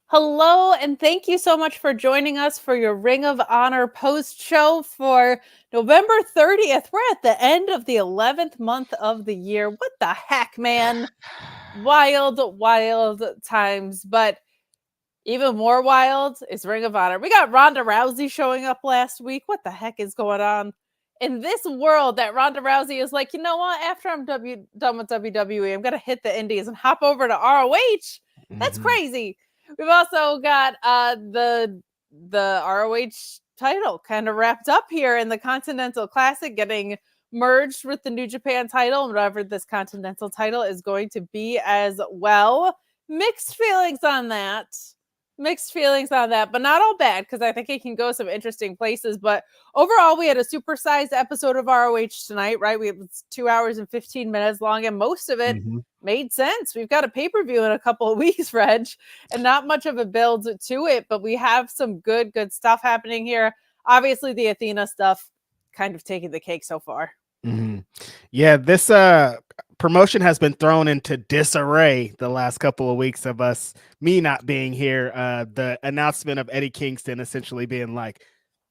Hello, and thank you so much for joining us for your Ring of Honor post show for November 30th. We're at the end of the 11th month of the year. What the heck, man? Wild, wild times. But even more wild is Ring of Honor. We got Ronda Rousey showing up last week. What the heck is going on? In this world that Ronda Rousey is like, you know what? After I'm done with WWE, I'm going to hit the indies and hop over to ROH. That's crazy. We've also got the ROH title kind of wrapped up here in the Continental Classic, getting merged with the New Japan title, whatever this Continental title is going to be as well. Mixed feelings on that. But not all bad, because I think it can go some interesting places. But overall, we had a supersized episode of ROH tonight, right? We have 2 hours and 15 minutes long, and most of it made sense. We've got a pay-per-view in a couple of weeks, Reg, and not much of a build to it, but we have some good stuff happening here. Obviously, the Athena stuff kind of taking the cake so far. Yeah, this promotion has been thrown into disarray the last couple of weeks of me not being here. The announcement of Eddie Kingston essentially being like,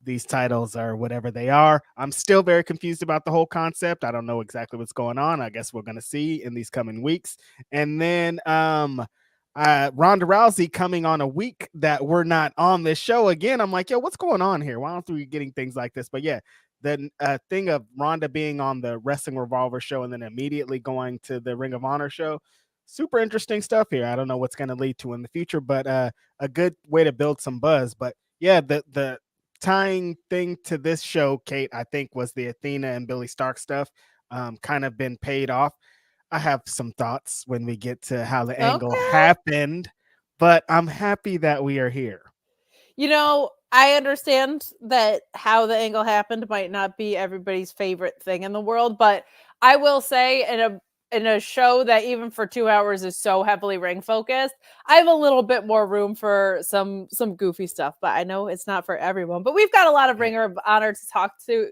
these titles are whatever they are. I'm still very confused about the whole concept. I don't know exactly what's going on. I guess we're going to see in these coming weeks. And then Ronda Rousey coming on a week that we're not on this show again. I'm like, yo, what's going on here? Why aren't we getting things like this? But yeah, the thing of Ronda being on the Wrestling Revolver show and then immediately going to the Ring of Honor show, super interesting stuff here. I don't know what's going to lead to in the future, but a good way to build some buzz. But yeah, the tying thing to this show, Kate, I think was the Athena and Billie Starkz stuff kind of been paid off. I have some thoughts when we get to how the angle happened, but I'm happy that we are here. You know, I understand that how the angle happened might not be everybody's favorite thing in the world, but I will say in a show that even for 2 hours is so heavily ring focused, I have a little bit more room for some goofy stuff, but I know it's not for everyone. But we've got a lot of Ring of Honor to talk to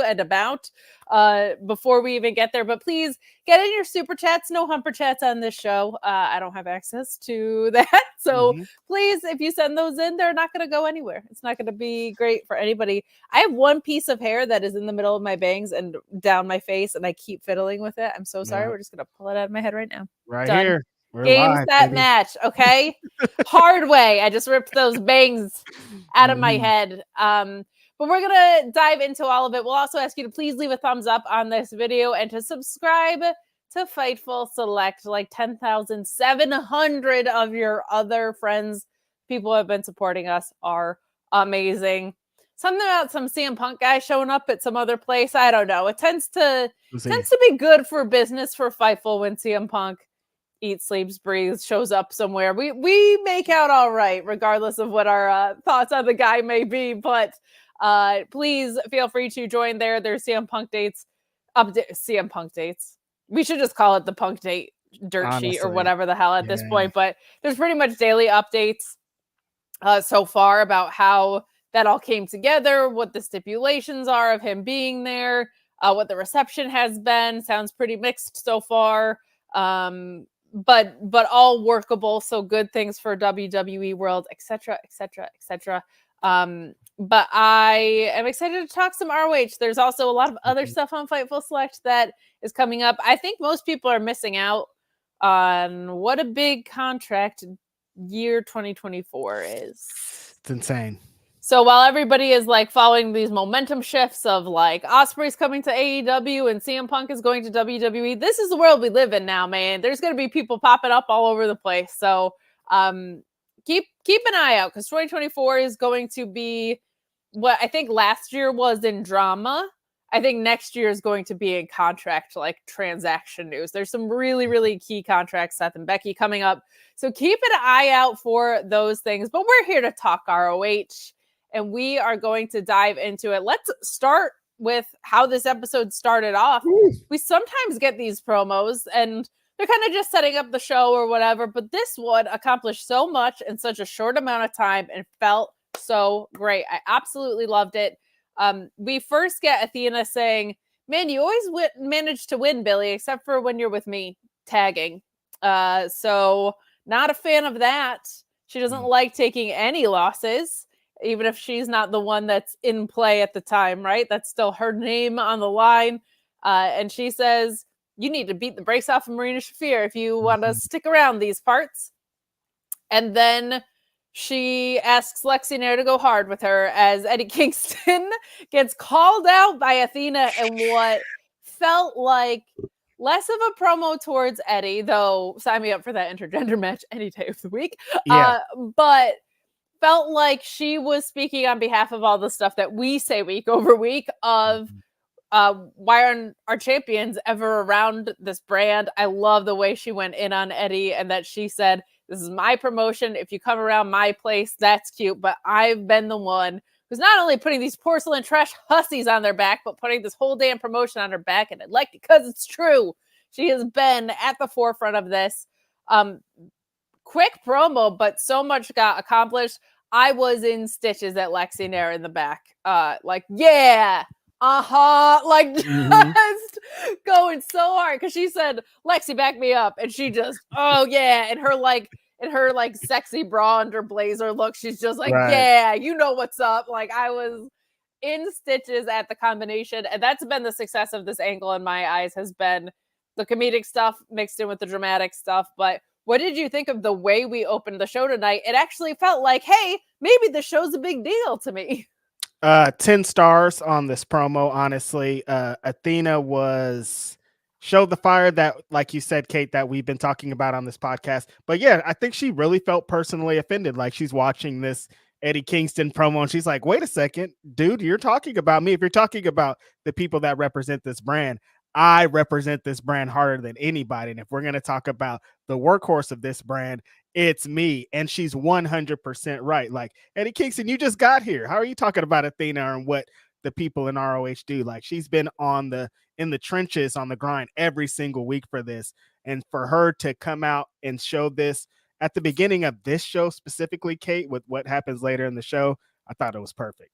and about before we even get there. But please get in your super chats. No humper chats on this show. I don't have access to that. So please, if you send those in, they're not going to go anywhere. It's not going to be great for anybody. I have one piece of hair that is in the middle of my bangs and down my face, and I keep fiddling with it. I'm so sorry. We're just going to pull it out of my head right now. Right Done. Here. We're Game, live, set, baby. Match. Okay. Hard way. I just ripped those bangs out of my head. But we're going to dive into all of it. We'll also ask you to please leave a thumbs up on this video and to subscribe to Fightful Select. Like 10,700 of your other friends, people who have been supporting us, are amazing. Something about some CM Punk guy showing up at some other place. I don't know. It tends to be good for business for Fightful when CM Punk eats, sleeps, breathes, shows up somewhere. We make out all right, regardless of what our thoughts on the guy may be. But please feel free to join there. There's CM Punk dates. CM Punk dates. We should just call it the Punk date dirt sheet or whatever the hell at this point. But there's pretty much daily updates so far about how that all came together, what the stipulations are of him being there, what the reception has been. Sounds pretty mixed so far. But all workable, so good things for WWE world, etc. But I am excited to talk some ROH. There's also a lot of other stuff on Fightful Select that is coming up. I think most people are missing out on what a big contract year 2024 is. It's insane. So while everybody is like following these momentum shifts of like Ospreay's coming to AEW and CM Punk is going to WWE, this is the world we live in now, man. There's going to be people popping up all over the place. So keep an eye out, because 2024 is going to be what I think last year was in drama. I think next year is going to be in contract, like transaction news. There's some really, really key contracts, Seth and Becky, coming up. So keep an eye out for those things. But we're here to talk ROH. And we are going to dive into it. Let's start with how this episode started off. We sometimes get these promos and they're kind of just setting up the show or whatever, but this one accomplished so much in such a short amount of time and felt so great. I absolutely loved it. We first get Athena saying, man, you always manage to win, Billie, except for when you're with me, tagging. So not a fan of that. She doesn't like taking any losses, even if she's not the one that's in play at the time, right? That's still her name on the line. And she says, you need to beat the brakes off of Marina Shafir if you want to stick around these parts. And then she asks Eliminator to go hard with her as Eddie Kingston gets called out by Athena in what felt like less of a promo towards Eddie, though sign me up for that intergender match any day of the week. Yeah. But felt like she was speaking on behalf of all the stuff that we say week over week of why aren't our champions ever around this brand? I love the way she went in on Eddie and that she said, this is my promotion. If you come around my place, that's cute. But I've been the one who's not only putting these porcelain trash hussies on their back, but putting this whole damn promotion on her back. And I'd like it because it's true. She has been at the forefront of this. Quick promo, but so much got accomplished. I was in stitches at Eliminator in the back. Yeah. Like just going so hard because she said, Lexi, back me up. And she just, oh yeah. And her sexy bra under blazer look, she's just like, yeah, you know what's up. Like I was in stitches at the combination. And that's been the success of this angle in my eyes, has been the comedic stuff mixed in with the dramatic stuff. But what did you think of the way we opened the show tonight? It actually felt like, hey, maybe the show's a big deal to me. 10 stars on this promo, honestly. Athena showed the fire that, like you said, Kate, that we've been talking about on this podcast. But yeah, I think she really felt personally offended. Like she's watching this Eddie Kingston promo and she's like, wait a second, dude, you're talking about me. If you're talking about the people that represent this brand, I represent this brand harder than anybody. And if we're going to talk about the workhorse of this brand, it's me. And she's 100% right. Like, Eddie Kingston, you just got here. How are you talking about Athena and what the people in ROH do? Like, she's been in the trenches on the grind every single week for this. And for her to come out and show this at the beginning of this show, specifically, Kate, with what happens later in the show, I thought it was perfect.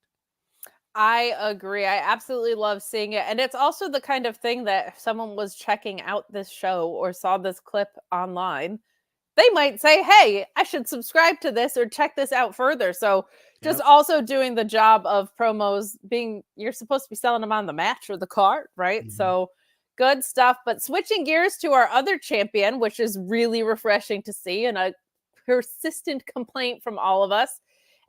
I agree. I absolutely love seeing it. And it's also the kind of thing that if someone was checking out this show or saw this clip online, they might say, hey, I should subscribe to this or check this out further. So just also doing the job of promos being, you're supposed to be selling them on the match or the card, right? So good stuff. But switching gears to our other champion, which is really refreshing to see and a persistent complaint from all of us.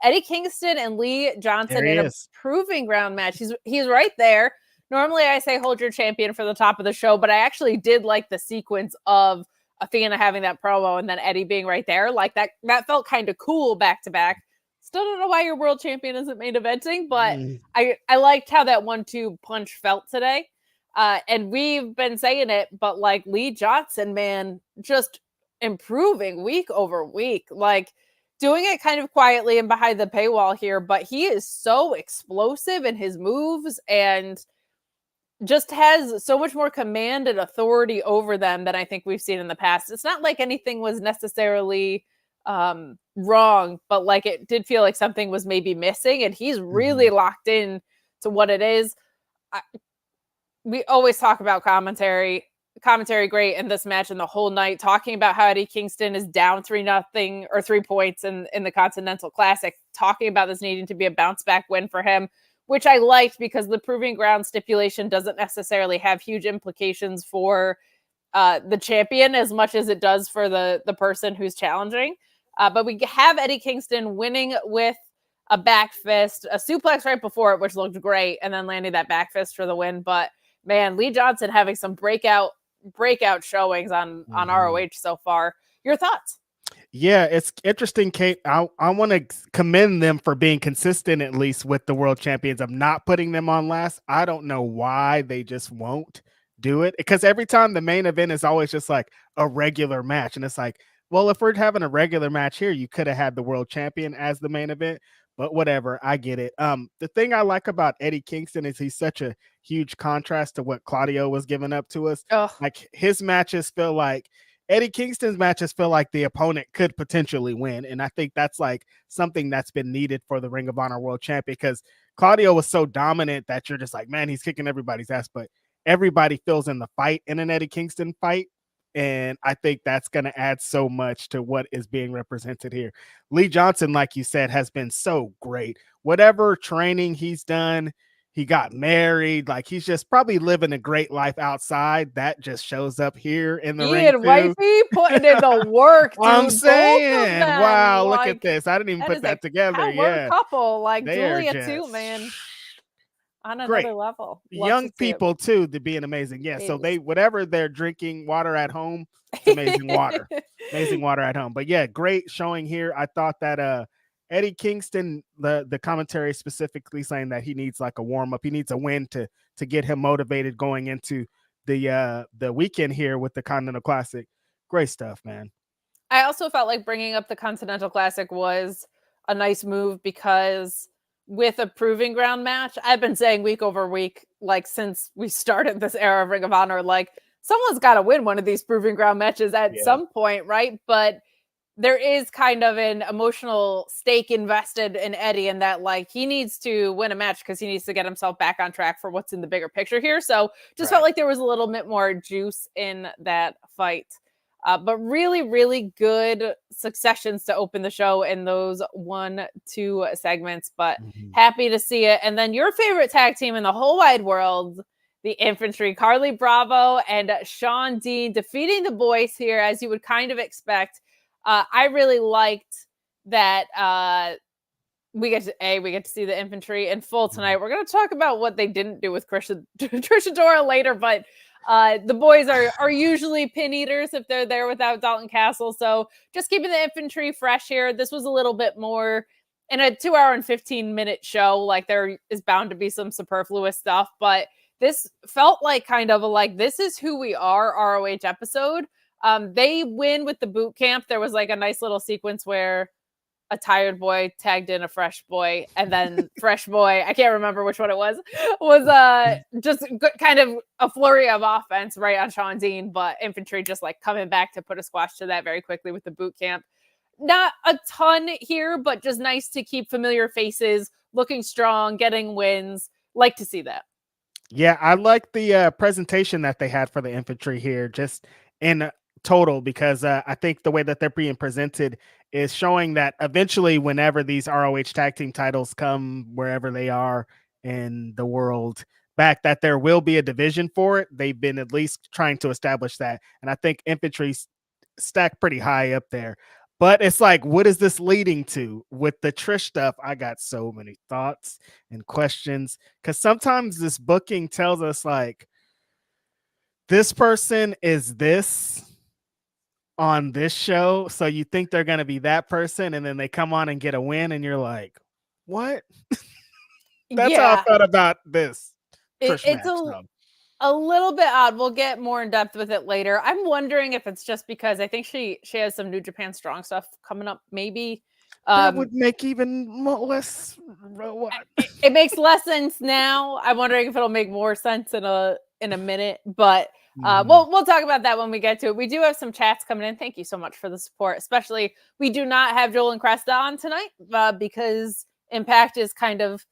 Eddie Kingston and Lee Johnson in a proving ground match. He's right there. Normally I say hold your champion for the top of the show, but I actually did like the sequence of Athena having that promo and then Eddie being right there. Like that felt kind of cool back to back. Still don't know why your world champion isn't main eventing, but I liked how that 1-2 punch felt today. And we've been saying it, but like Lee Johnson, man, just improving week over week. Like doing it kind of quietly and behind the paywall here, but he is so explosive in his moves and just has so much more command and authority over them than I think we've seen in the past. It's not like anything was necessarily wrong, but like it did feel like something was maybe missing, and he's really locked in to what it is. We always talk about commentary great in this match and the whole night, talking about how Eddie Kingston is down 3-0 or 3 points in the Continental Classic, talking about this needing to be a bounce back win for him, which I liked because the proving ground stipulation doesn't necessarily have huge implications for the champion as much as it does for the person who's challenging. But we have Eddie Kingston winning with a back fist, a suplex right before it, which looked great, and then landing that back fist for the win. But man, Lee Johnson having some breakout showings on ROH so far. Your thoughts? Yeah, it's interesting, Kate. I want to commend them for being consistent, at least with the world champions, of not putting them on last. I don't know why they just won't do it, because every time the main event is always just like a regular match. And it's like, well, if we're having a regular match here, you could have had the world champion as the main event, but whatever. I get it. The thing I like about Eddie Kingston is he's such a huge contrast to what Claudio was giving up to us. Like his matches feel like Eddie Kingston's matches feel like the opponent could potentially win. And I think that's like something that's been needed for the Ring of Honor World Champion, because Claudio was so dominant that you're just like, man, he's kicking everybody's ass, but everybody feels in the fight in an Eddie Kingston fight. And I think that's going to add so much to what is being represented here. Lee Johnson, like you said, has been so great. Whatever training he's done, he got married. Like, he's just probably living a great life outside. That just shows up here in the He ring and too. wifey putting in the work, dude. I'm Both of saying, them. wow, look Like, at this. I didn't even that put is that a together. power Yeah, couple. Like they are Julia just too, man. On great. another level. Love to Young see it. people too, to being amazing. Yeah, so they, whatever they're drinking water at home, it's amazing water. Amazing water at home. But yeah, great showing here. I thought that Eddie Kingston, the commentary specifically saying that he needs like a warm up, he needs a win to get him motivated going into the weekend here with the Continental Classic. Great stuff, man. I also felt like bringing up the Continental Classic was a nice move because with a proving ground match, I've been saying week over week, like since we started this era of Ring of Honor, like someone's got to win one of these proving ground matches at some point, right? But there is kind of an emotional stake invested in Eddie in that, like, he needs to win a match because he needs to get himself back on track for what's in the bigger picture here. So just felt like there was a little bit more juice in that fight. But really, really good successions to open the show in those 1-2 segments. But happy to see it. And then your favorite tag team in the whole wide world, the Infantry, Carly Bravo and Sean Dean, defeating the boys here, as you would kind of expect. I really liked that we get to see the Infantry in full tonight. We're going to talk about what they didn't do with Trish and Dora later, but the boys are usually pin eaters if they're there without Dalton Castle. So just keeping the Infantry fresh here. This was a little bit more in a 2-hour and 15-minute show. Like, there is bound to be some superfluous stuff, but this felt like kind of a, like, this is who we are ROH episode. They win with the boot camp. There was like a nice little sequence where a tired boy tagged in a fresh boy, and then fresh boy, I can't remember which one it was just kind of a flurry of offense right on Sean Dean, but Infantry just like coming back to put a squash to that very quickly with the boot camp. Not a ton here, but just nice to keep familiar faces looking strong, getting wins. Like to see that. Yeah, I like the presentation that they had for the Infantry here, just in total, because I think the way that they're being presented is showing that eventually, whenever these ROH tag team titles come wherever they are in the world back, that there will be a division for it. They've been at least trying to establish that, and I think Infantry's stacked pretty high up there. But it's like, what is this leading to with the Trish stuff? I got so many thoughts and questions, because sometimes this booking tells us like, this person is this on this show, so you think they're going to be that person, and then they come on and get a win, and you're like, what? That's how I thought about this Trish match. A little bit odd. We'll get more in depth with it later. I'm wondering if it's just because I think she has some New Japan Strong stuff coming up, maybe. That would make even less. It makes less sense now. I'm wondering if it'll make more sense in a minute, but we'll talk about that when we get to it. We do have some chats coming in. Thank you so much for the support. Especially, we do not have Joel and Cresta on tonight because Impact is kind of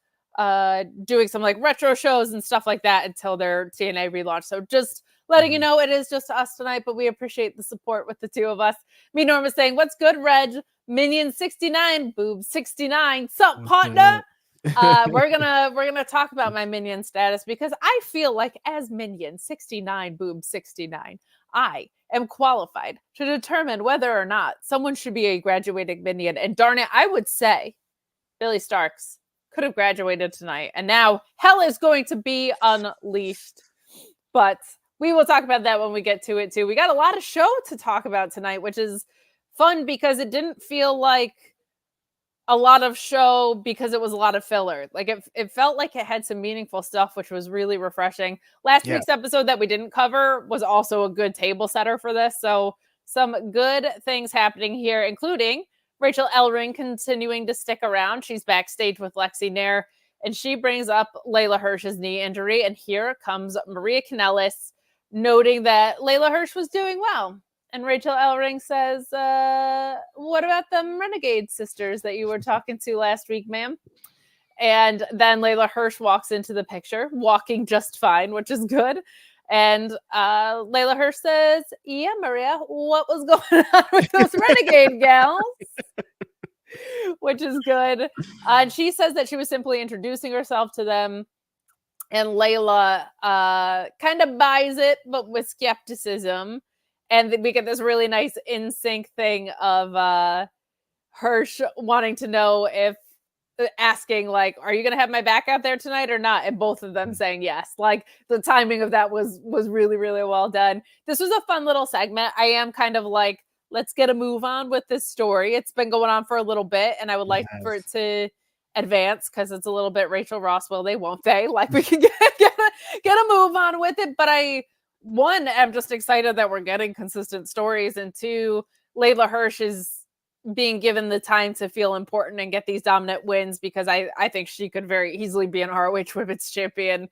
doing some like retro shows and stuff like that until their TNA relaunch. So just letting you know, it is just us tonight, but we appreciate the support with the two of us. Minoan was saying, "What's good, Reg? Minion 69, boob 69. Sup, partner?" We're gonna talk about my minion status because I feel like as minion 69, boob 69, I am qualified to determine whether or not someone should be a graduating minion. And darn it, I would say Billie Starkz could have graduated tonight, and now hell is going to be unleashed. But we will talk about that when we get to it too. We got a lot of show to talk about tonight, which is fun because it didn't feel like a lot of show because it was a lot of filler. Like it felt like it had some meaningful stuff, which was really refreshing. Last week's episode that we didn't cover was also a good table setter for this. So some good things happening here, including Rachel Ellering continuing to stick around. She's backstage with Lexi Nair, and she brings up Leyla Hirsch's knee injury. And here comes Maria Kanellis, noting that Leyla Hirsch was doing well. And Rachel Ellering says, what about them Renegade sisters that you were talking to last week, ma'am? And then Leyla Hirsch walks into the picture, walking just fine, which is good. And Leyla Hirsch says, yeah, Maria, what was going on with those renegade gals? Which is good. And she says that she was simply introducing herself to them. And Leyla kind of buys it, but with skepticism. And we get this really nice in sync thing of Hirsch wanting to know if asking like, are you gonna have my back out there tonight or not, and both of them saying yes. Like the timing of that was really well done. This was a fun little segment. I am kind of like, let's get a move on with this story. It's been going on for a little bit, and I would like for it to advance because it's a little bit Rachel Ross, will they, won't they? Like we can get a move on with it. But I'm just excited that we're getting consistent stories, and two, Leyla Hirsch is being given the time to feel important and get these dominant wins, because I think she could very easily be an ROH Women's Champion,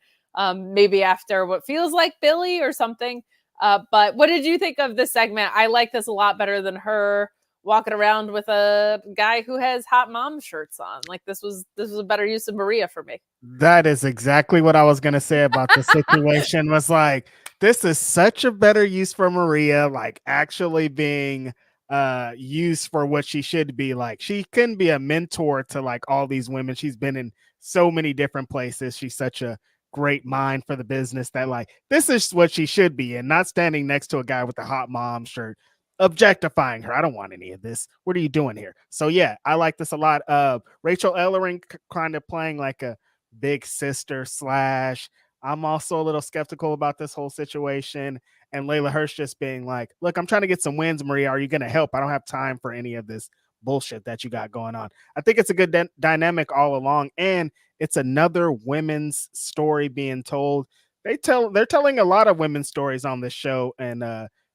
maybe after what feels like Billie or something. But what did you think of this segment? I like this a lot better than her walking around with a guy who has hot mom shirts on. Like this was a better use of Maria for me. That is exactly what I was going to say about the situation. Was like, this is such a better use for Maria, like actually being used for what she should be. Like she can be a mentor to like all these women. She's been in so many different places. She's such a great mind for the business that like this is what she should be, and not standing next to a guy with a hot mom shirt objectifying her. I don't want any of this. What are you doing here? So yeah, I like this a lot. Rachel Ellering kind of playing like a big sister slash. I'm also a little skeptical about this whole situation. And Leyla Hirsch just being like, look, I'm trying to get some wins, Maria. Are you going to help? I don't have time for any of this bullshit that you got going on. I think it's a good dynamic all along. And it's another women's story being told. They're telling a lot of women's stories on this show, and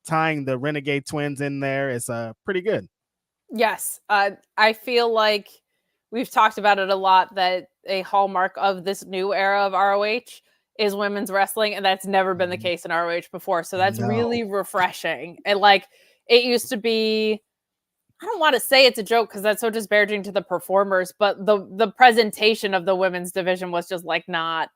tying the Renegade Twins in there is pretty good. Yes. I feel like we've talked about it a lot, that a hallmark of this new era of ROH is women's wrestling, and that's never been the case in ROH before. So that's really refreshing. And like it used to be, I don't want to say it's a joke because that's so disparaging to the performers, but the presentation of the women's division was just like not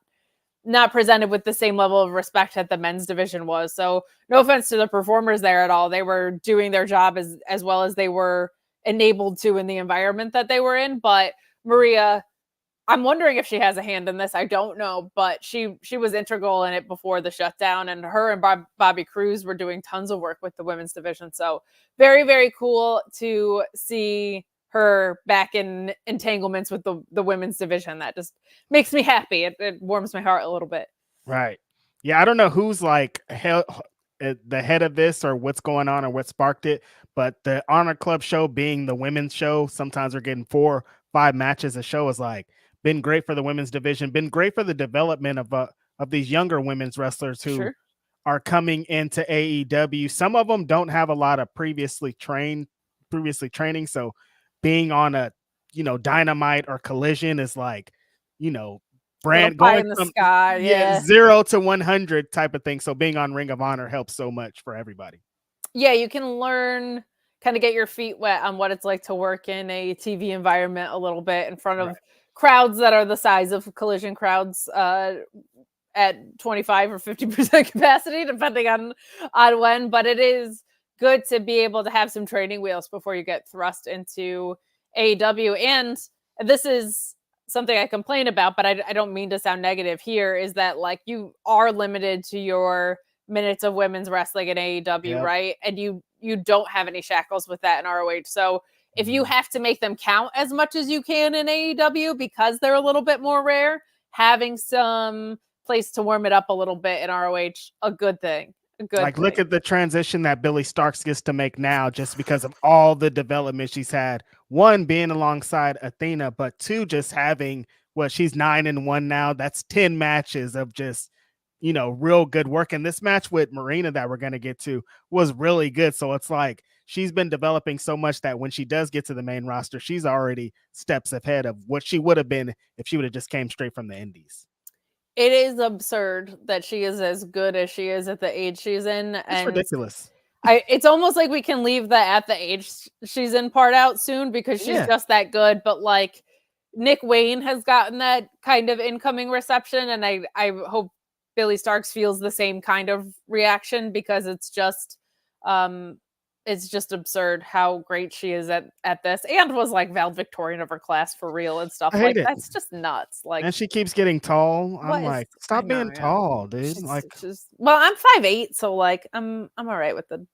presented with the same level of respect that the men's division was. So no offense to the performers there at all. They were doing their job as well as they were enabled to in the environment that they were in. But Maria, I'm wondering if she has a hand in this. I don't know, but she was integral in it before the shutdown, and her and Bobby Cruz were doing tons of work with the women's division. So very, very cool to see her back in entanglements with the women's division. That just makes me happy. It warms my heart a little bit. Right. Yeah, I don't know who's like the head of this or what's going on or what sparked it, but the Honor Club show being the women's show, sometimes we're getting 4-5 matches a show, is like been great for the women's division, been great for the development of these younger women's wrestlers who are coming into AEW. Some of them don't have a lot of previously training, so being on a Dynamite or Collision is like brand going in the from sky, 0 to 100 type of thing. So being on Ring of Honor helps so much for everybody. Yeah, you can learn, kind of get your feet wet on what it's like to work in a TV environment a little bit in front of crowds that are the size of Collision crowds at 25 or 50% capacity, depending on when. But it is good to be able to have some training wheels before you get thrust into AEW. And this is something I complain about, but I don't mean to sound negative here, is that like you are limited to your minutes of women's wrestling in AEW, right? And you don't have any shackles with that in ROH. So if you have to make them count as much as you can in AEW because they're a little bit more rare, having some place to warm it up a little bit in ROH, a good thing. Look at the transition that Billie Starkz gets to make now, just because of all the development she's had. One, being alongside Athena, but two, just having she's 9-1 now. That's 10 matches of just real good work. And this match with Marina that we're going to get to was really good. So it's like she's been developing so much that when she does get to the main roster, she's already steps ahead of what she would have been if she would have just came straight from the indies. It is absurd that she is as good as she is at the age she's in. It's ridiculous. It's almost like we can leave the at the age she's in part out soon because she's just that good. But like Nick Wayne has gotten that kind of incoming reception, and I hope Billie Starkz feels the same kind of reaction because it's just absurd how great she is at this, and was like valedictorian of her class for real and stuff. I hate like it. that's just nuts. Like, and she keeps getting tall. I'm like, stop being tall, dude. Well, I'm 5'8", so like I'm all right with the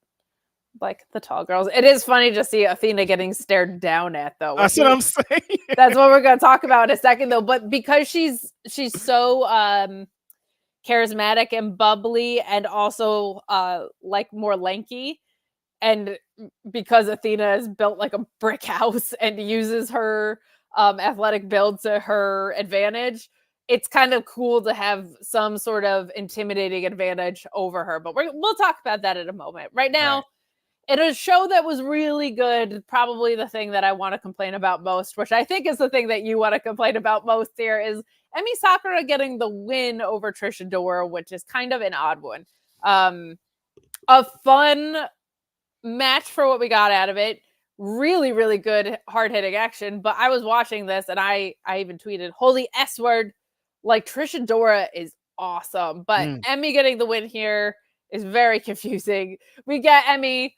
tall girls. It is funny to see Athena getting stared down at, though. That's what I'm saying. That's what we're going to talk about in a second, though. But because she's so charismatic and bubbly, and also like more lanky, and because Athena is built like a brick house and uses her athletic build to her advantage, it's kind of cool to have some sort of intimidating advantage over her. But we'll talk about that in a moment. Right now, in a show that was really good, probably the thing that I want to complain about most, which I think is the thing that you want to complain about most here, is Emi Sakura getting the win over Trish and Dora, which is kind of an odd one. A fun match for what we got out of it. Really, really good hard-hitting action. But I was watching this and I even tweeted, holy S word, like Trish and Dora is awesome. But Emi getting the win here is very confusing. We get Emi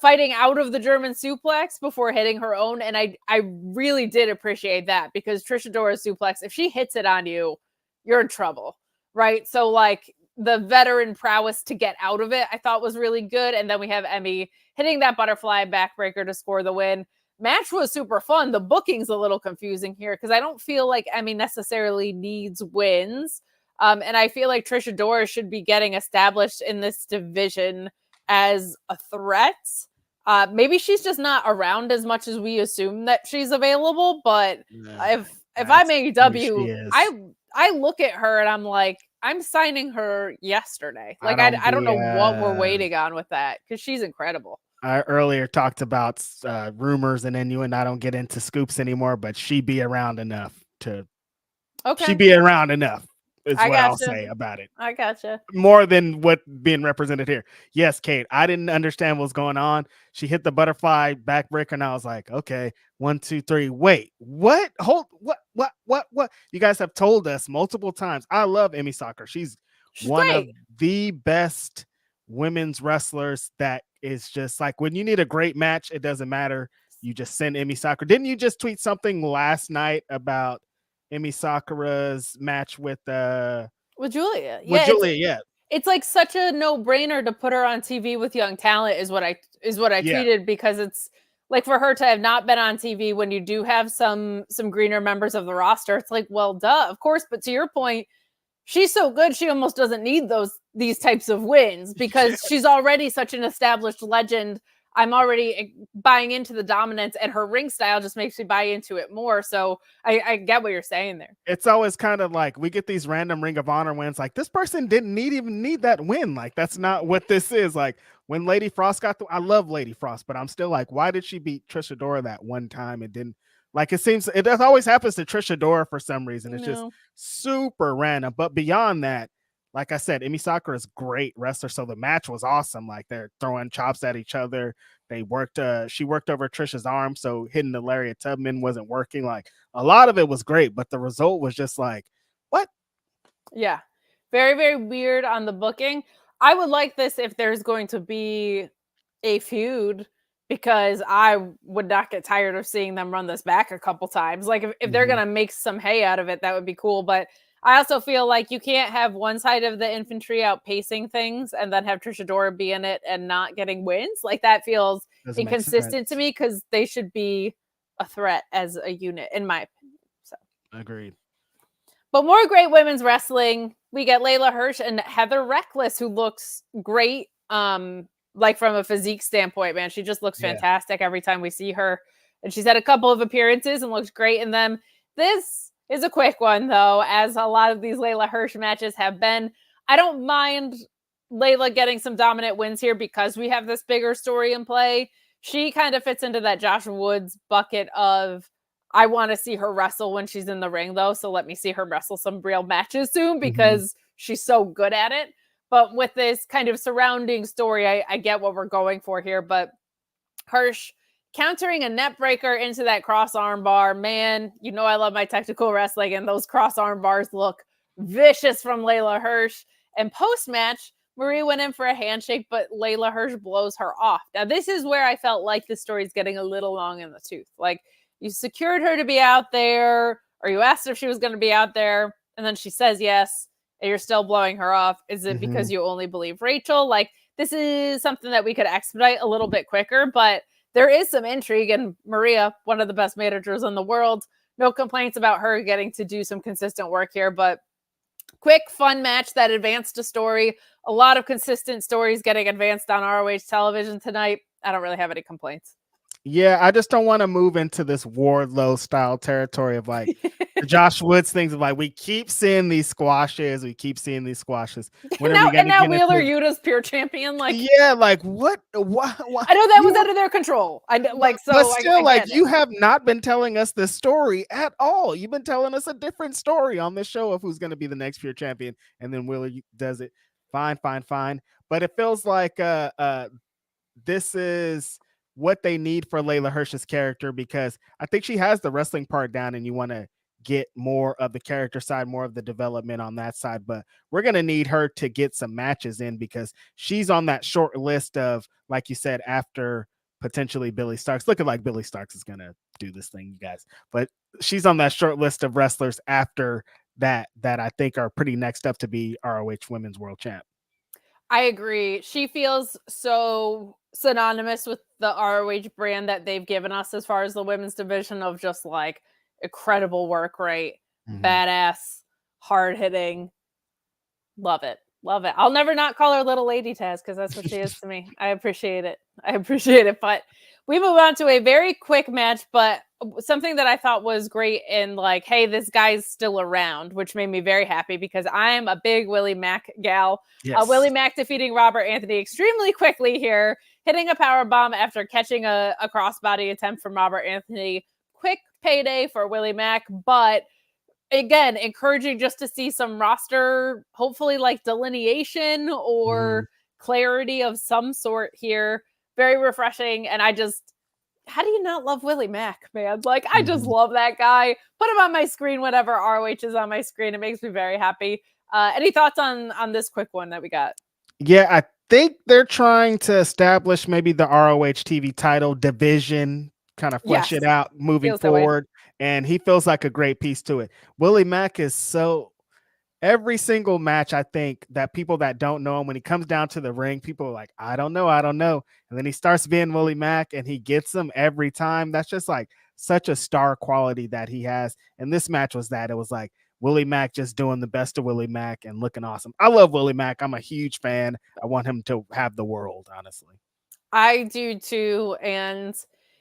fighting out of the German suplex before hitting her own. And I really did appreciate that, because Trish Adora's suplex, if she hits it on you, you're in trouble, right? So like the veteran prowess to get out of it, I thought was really good. And then we have Emi hitting that butterfly backbreaker to score the win. Match was super fun. The booking's a little confusing here because I don't feel like Emi necessarily needs wins. And I feel like Trish Adora should be getting established in this division as a threat. Maybe she's just not around as much as we assume that she's available. But if I'm AEW, I look at her and I'm like, I'm signing her yesterday. Like I don't know what we're waiting on with that, because she's incredible. I earlier talked about rumors and innuendo. I don't get into scoops anymore, but she be around enough to. Okay. She be around enough is what I'll say about it. I gotcha. More than what being represented here. Yes, Kate, I didn't understand what's going on. She hit the butterfly backbreaker and I was like, okay, 1, 2, 3. Wait, what? Hold, what? You guys have told us multiple times. I love Emi Sakura. She's one great. of the best women's wrestlers that is just like, when you need a great match, it doesn't matter. You just send Emi Sakura. Didn't you just tweet something last night about Emi Sakura's match with Julia? With Julia, yeah. It's like such a no-brainer to put her on TV with young talent is what I tweeted, because it's like, for her to have not been on TV when you do have some greener members of the roster, it's like, well, duh, of course. But to your point, she's so good, she almost doesn't need these types of wins, because she's already such an established legend. I'm already buying into the dominance, and her ring style just makes me buy into it more. So I get what you're saying there. It's always kind of like we get these random Ring of Honor wins. Like, this person didn't even need that win. Like, that's not what this is. Like, when Lady Frost I love Lady Frost, but I'm still like, why did she beat Trish Adora that one time? It didn't, like, it seems it always happens to Trish Adora for some reason. It's just super random. But beyond that, like I said, Emi Sakura is a great wrestler, so the match was awesome. Like, they're throwing chops at each other. They worked. She worked over Trisha's arm, so hitting the Lariat Tubman wasn't working. Like, a lot of it was great, but the result was just like, what? Yeah, very, very weird on the booking. I would like this if there's going to be a feud, because I would not get tired of seeing them run this back a couple times. Like, if they're going to make some hay out of it, that would be cool. But I also feel like you can't have one side of the infantry outpacing things and then have Trish Adora be in it and not getting wins. Like, that feels inconsistent to me, because they should be a threat as a unit, in my opinion. So agreed. But more great women's wrestling. We get Leyla Hirsch and Heather Reckless, who looks great. Like, from a physique standpoint, man, she just looks fantastic every time we see her. And she's had a couple of appearances and looks great in them. This is a quick one, though, as a lot of these Leyla Hirsch matches have been. I don't mind Leyla getting some dominant wins here, because we have this bigger story in play. She kind of fits into that Josh Woods bucket of, I want to see her wrestle when she's in the ring, though, so let me see her wrestle some real matches soon, because she's so good at it. But with this kind of surrounding story, I get what we're going for here. But Hirsch countering a net breaker into that cross arm bar. Man, I love my technical wrestling, and those cross arm bars look vicious from Leyla Hirsch. And post-match, Maria went in for a handshake, but Leyla Hirsch blows her off. Now, this is where I felt like the story's getting a little long in the tooth. Like, you secured her to be out there, or you asked if she was going to be out there, and then she says yes, and you're still blowing her off. Is it because you only believe Rachel? Like, this is something that we could expedite a little bit quicker, but there is some intrigue, and Maria, one of the best managers in the world, no complaints about her getting to do some consistent work here, but quick, fun match that advanced a story. A lot of consistent stories getting advanced on ROH television tonight. I don't really have any complaints. Yeah, I just don't want to move into this Wardlow style territory of like the Josh Woods things of like we keep seeing these squashes, When are we and now get Wheeler into... Yuta's pure champion. Like, yeah, like what? I know that was out of their control. But still, you have not been telling us this story at all. You've been telling us a different story on this show of who's going to be the next pure champion, and then Wheeler does it. Fine. But it feels like this is what they need for Leyla Hirsch's character, because I think she has the wrestling part down and you want to get more of the character side, more of the development on that side. But we're going to need her to get some matches in because she's on that short list of, like you said, after potentially Billie Starkz, looking like Billie Starkz is going to do this thing, you guys. But she's on that short list of wrestlers after that I think are pretty next up to be ROH Women's World Champ. I agree. She feels so synonymous with the ROH brand that they've given us as far as the women's division of just like incredible work rate, badass, hard hitting. Love it. I'll never not call her Little Lady Taz because that's what she is to me. I appreciate it. But we move on to a very quick match, but something that I thought was great in like, hey, this guy's still around, which made me very happy because I'm a big Willie Mack gal. Yes. Willie Mack defeating Robert Anthony extremely quickly here, hitting a power bomb after catching a crossbody attempt from Robert Anthony. Quick payday for Willie Mack, but again, encouraging just to see some roster, hopefully like delineation or clarity of some sort here. Very refreshing. And how do you not love Willie Mack, man? Like, I just love that guy. Put him on my screen whenever ROH is on my screen. It makes me very happy. Any thoughts on this quick one that we got? Yeah, I think they're trying to establish maybe the ROH TV title division, kind of flesh it out moving forward. And he feels like a great piece to it. Willie Mack is so... Every single match, I think that people that don't know him, when he comes down to the ring, people are like, I don't know. And then he starts being Willie Mack and he gets them every time. That's just like such a star quality that he has. And this match was that. It was like Willie Mack just doing the best of Willie Mack and looking awesome. I love Willie Mack. I'm a huge fan. I want him to have the world, honestly. I do too. And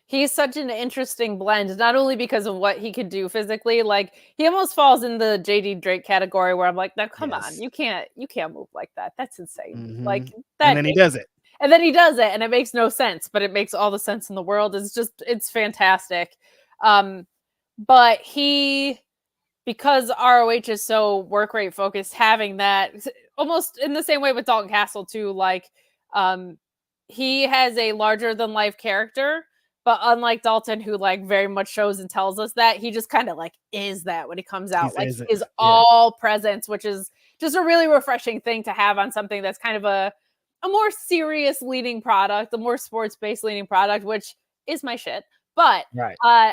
he's such an interesting blend, not only because of what he could do physically, like he almost falls in the JD Drake category where I'm like, now come on, you can't move like that. That's insane. Like that. And then he does it. And it makes no sense, but it makes all the sense in the world. It's fantastic. But because ROH is so work rate focused, having that almost in the same way with Dalton Castle too, like he has a larger than life character. But unlike Dalton, who like very much shows and tells us that, he just kind of like is that when he comes out, all presence, which is just a really refreshing thing to have on something that's kind of a more serious leading product, a more sports-based leading product, which is my shit. But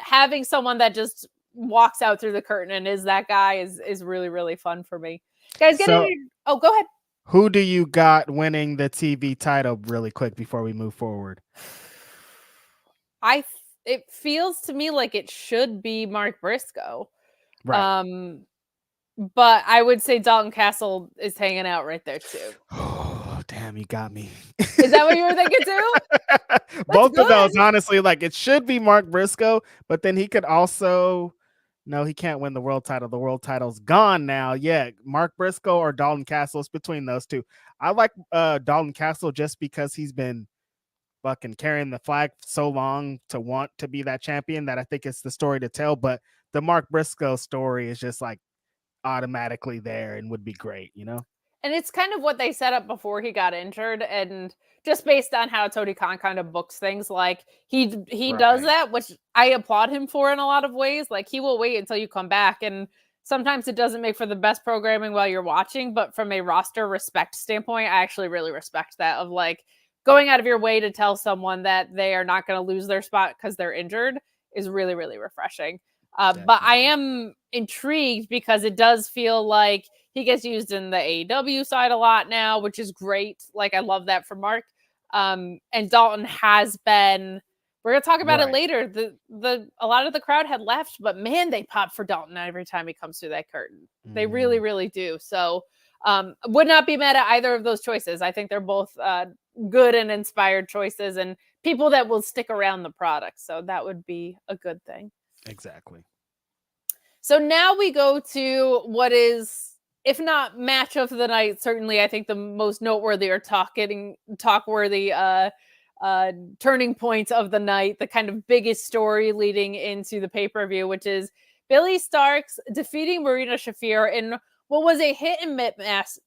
having someone that just walks out through the curtain and is that guy is really, really fun for me. Guys, go ahead. Who do you got winning the TV title really quick before we move forward? It feels to me like it should be Mark Briscoe. Right. But I would say Dalton Castle is hanging out right there too. Oh, damn, you got me. Is that what you were thinking too? Both of those, honestly, like it should be Mark Briscoe, but then he could also... No, he can't win the world title. The world title's gone now. Yeah, Mark Briscoe or Dalton Castle. It's between those two. I like Dalton Castle just because he's been fucking carrying the flag so long to want to be that champion that I think it's the story to tell. But the Mark Briscoe story is just like automatically there and would be great, you know? And it's kind of what they set up before he got injured, and just based on how Tony Khan kind of books things, like he does that, which I applaud him for in a lot of ways. Like he will wait until you come back, and sometimes it doesn't make for the best programming while you're watching, but from a roster respect standpoint, I actually really respect that, of like going out of your way to tell someone that they are not going to lose their spot because they're injured is really, really refreshing. But I am intrigued because it does feel like he gets used in the AEW side a lot now, which is great. Like, I love that for Mark. And Dalton has been, we're going to talk about it later. A lot of the crowd had left, but man, they pop for Dalton every time he comes through that curtain. They really, really do. So would not be mad at either of those choices. I think they're both good and inspired choices and people that will stick around the product. So that would be a good thing. Exactly. So now we go to what is, if not match of the night, certainly I think the most noteworthy or talk-worthy turning points of the night, the kind of biggest story leading into the pay-per-view, which is Billie Starkz defeating Marina Shafir in what was a hit and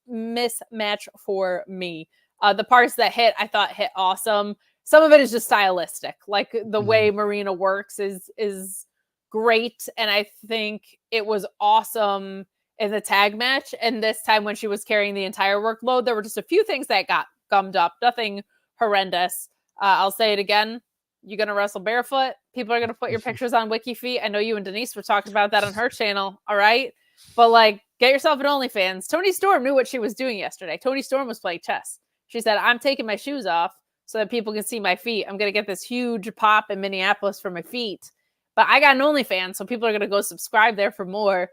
miss match for me. The parts that hit, I thought hit awesome. Some of it is just stylistic. Like the way Marina works is great. And I think it was awesome in the tag match. And this time when she was carrying the entire workload, there were just a few things that got gummed up. Nothing horrendous. I'll say it again. You're going to wrestle barefoot. People are going to put your pictures on WikiFeet. I know you and Denise were talking about that on her channel. All right. But like, get yourself an OnlyFans. Toni Storm knew what she was doing yesterday. Toni Storm was playing chess. She said, I'm taking my shoes off so that people can see my feet. I'm going to get this huge pop in Minneapolis for my feet. But I got an OnlyFans, so people are going to go subscribe there for more.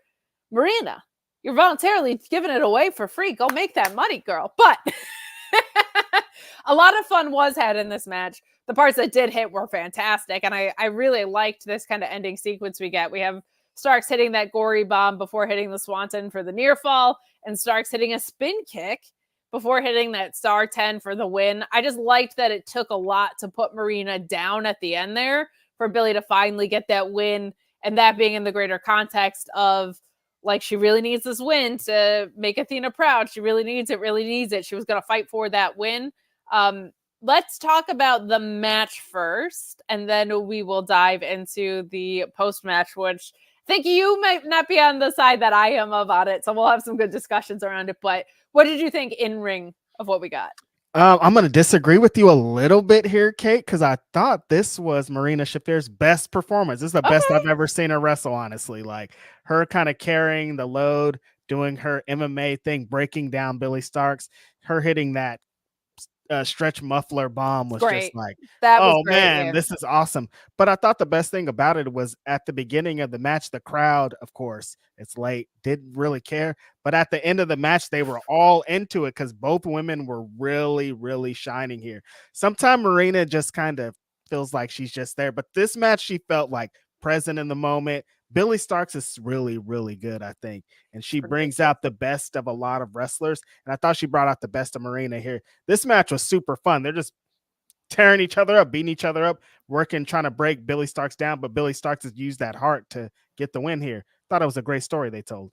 Marina, you're voluntarily giving it away for free. Go make that money, girl. But a lot of fun was had in this match. The parts that did hit were fantastic. And I really liked this kind of ending sequence we get. We have Starkz hitting that gory bomb before hitting the Swanton for the near fall, and Starkz hitting a spin kick before hitting that star 10 for the win. I just liked that it took a lot to put Marina down at the end there for Billie to finally get that win, and that being in the greater context of, like, she really needs this win to make Athena proud. She really needs it. She was going to fight for that win. Let's talk about the match first, and then we will dive into the post-match, which I think you might not be on the side that I am about it, so we'll have some good discussions around it. But what did you think in ring of what we got? I'm going to disagree with you a little bit here, Kate, because I thought this was Marina Shafir's best performance. This is the best I've ever seen her wrestle, honestly. Like, her kind of carrying the load, doing her MMA thing, breaking down Billie Starkz, her hitting that stretch muffler bomb was great. Just like, that was great, man, this is awesome. But I thought the best thing about it was at the beginning of the match, the crowd, of course, it's late, didn't really care. But at the end of the match, they were all into it because both women were really, really shining here. Sometimes Marina just kind of feels like she's just there. But this match, she felt like present in the moment. Billie Starkz is really, really good, I think. And she brings out the best of a lot of wrestlers. And I thought she brought out the best of Marina here. This match was super fun. They're just tearing each other up, beating each other up, working, trying to break Billie Starkz down. But Billie Starkz has used that heart to get the win here. Thought it was a great story they told.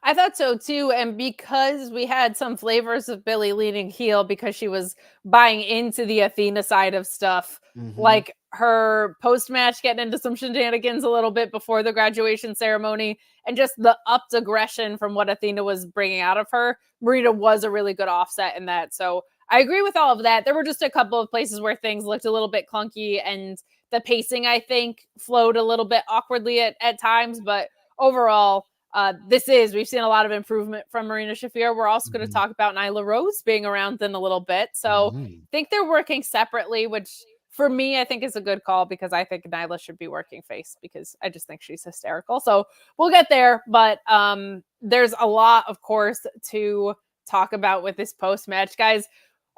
I thought so too. And because we had some flavors of Billie leaning heel because she was buying into the Athena side of stuff, like her post-match getting into some shenanigans a little bit before the graduation ceremony, and just the upped aggression from what Athena was bringing out of her. Marina was a really good offset in that. So I agree with all of that. There were just a couple of places where things looked a little bit clunky, and the pacing, I think, flowed a little bit awkwardly at times. But overall, we've seen a lot of improvement from Marina Shafir. We're also going to talk about Nyla Rose being around in a little bit. So I think they're working separately, which for me, I think is a good call because I think Nyla should be working face because I just think she's hysterical. So we'll get there. But there's a lot, of course, to talk about with this post-match. Guys,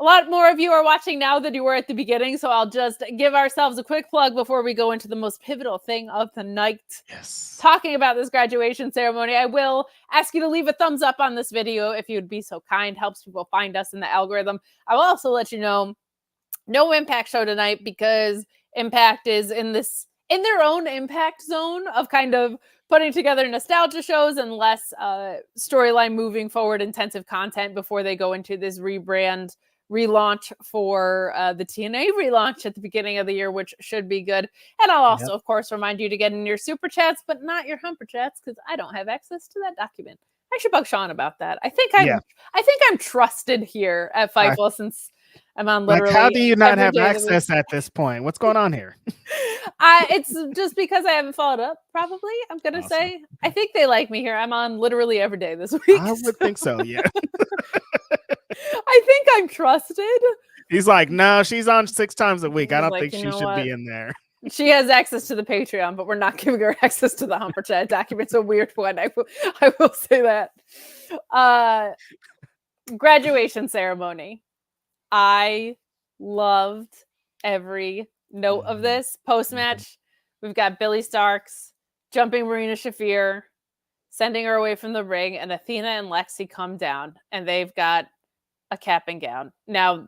a lot more of you are watching now than you were at the beginning, so I'll just give ourselves a quick plug before we go into the most pivotal thing of the night. Yes. Talking about this graduation ceremony, I will ask you to leave a thumbs up on this video if you would be so kind. Helps people find us in the algorithm. I will also let you know, no Impact show tonight because Impact is in their own Impact zone of kind of putting together nostalgia shows and less storyline moving forward intensive content before they go into this rebrand relaunch for the TNA relaunch at the beginning of the year, which should be good. And I'll also, of course, remind you to get in your super chats, but not your humper chats, because I don't have access to that document. I should bug Sean about that. I think I'm trusted here at Fightful since I'm on literally. Like, how do you not have access at this point? What's going on here? It's just because I haven't followed up, probably. I'm going to say. I think they like me here. I'm on literally every day this week. I would think so, yeah. I think I'm trusted. He's like, no, she's on 6 times a week. I don't like, think she should be in there. She has access to the Patreon, but we're not giving her access to the Humper Chat document's a weird one. I will say that. Graduation ceremony. I loved every note of this. Post-match, we've got Billie Starkz jumping Marina Shafir, sending her away from the ring, and Athena and Lexi come down, and they've got a cap and gown. Now,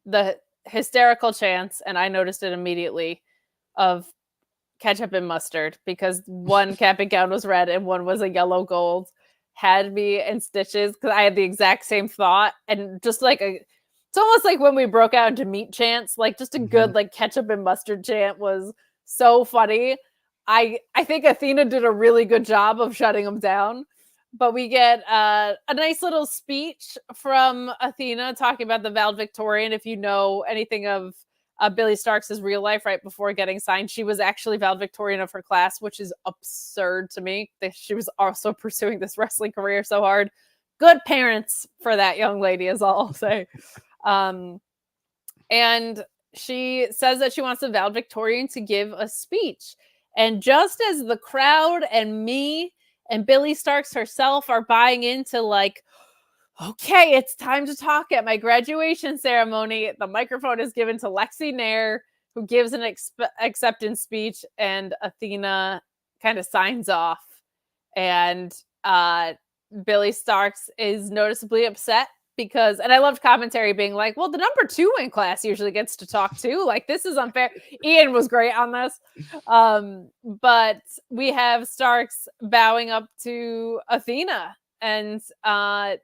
the hysterical chants, and I noticed it immediately, of ketchup and mustard, because one cap and gown was red and one was a yellow gold, had me in stitches, because I had the exact same thought. And just like it's almost like when we broke out into meat chants, like just a good like ketchup and mustard chant was so funny. I think Athena did a really good job of shutting them down. But we get a nice little speech from Athena talking about the valedictorian. If you know anything of Billie Starkz' real life, right before getting signed, she was actually valedictorian of her class, which is absurd to me. She was also pursuing this wrestling career so hard. Good parents for that young lady, is all I'll say. And she says that she wants the valedictorian to give a speech. And just as the crowd and me and Billie Starkz herself are buying into like, okay, it's time to talk at my graduation ceremony, the microphone is given to Lexi Nair, who gives an acceptance speech, and Athena kind of signs off. And Billie Starkz is noticeably upset because, and I loved commentary being like, well, the number 2 in class usually gets to talk too. Like, this is unfair. Ian was great on this. But we have Starkz bowing up to Athena, and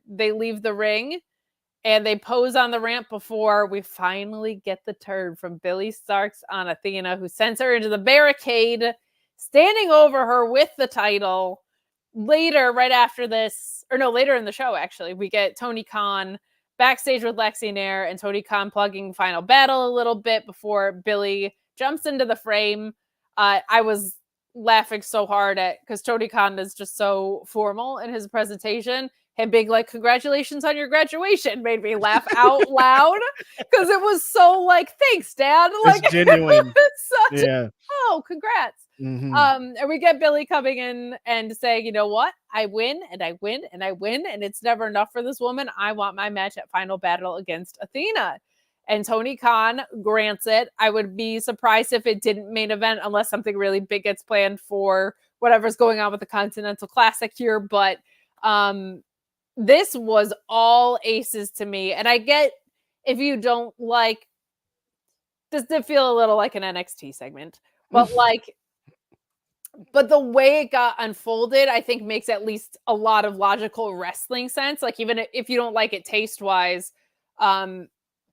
they leave the ring and they pose on the ramp before we finally get the turn from Billie Starkz on Athena, who sends her into the barricade, standing over her with the title. Later, right after this, or no, later in the show, actually, we get Tony Khan backstage with Lexi Nair, and Tony Khan plugging Final Battle a little bit before Billie jumps into the frame. I was laughing so hard because Tony Khan is just so formal in his presentation. Him being like, congratulations on your graduation, made me laugh out loud because it was so like, thanks, Dad. Like, it's genuine. Oh, congrats. And we get Billie coming in and saying, you know what? I win and I win and I win, and it's never enough for this woman. I want my match at Final Battle against Athena. And Tony Khan grants it. I would be surprised if it didn't main event unless something really big gets planned for whatever's going on with the Continental Classic here. But this was all aces to me. And I get, if you don't like, this did feel a little like an NXT segment, but like, but the way it got unfolded, I think makes at least a lot of logical wrestling sense. Like, even if you don't like it taste-wise,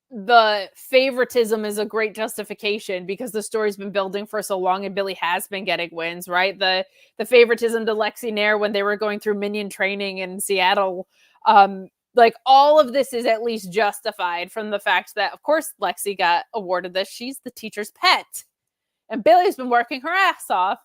the favoritism is a great justification because the story's been building for so long and Billie has been getting wins, right? The favoritism to Lexi Nair when they were going through Minion training in Seattle. Like, all of this is at least justified from the fact that, of course, Lexi got awarded this. She's the teacher's pet. And Billie's been working her ass off.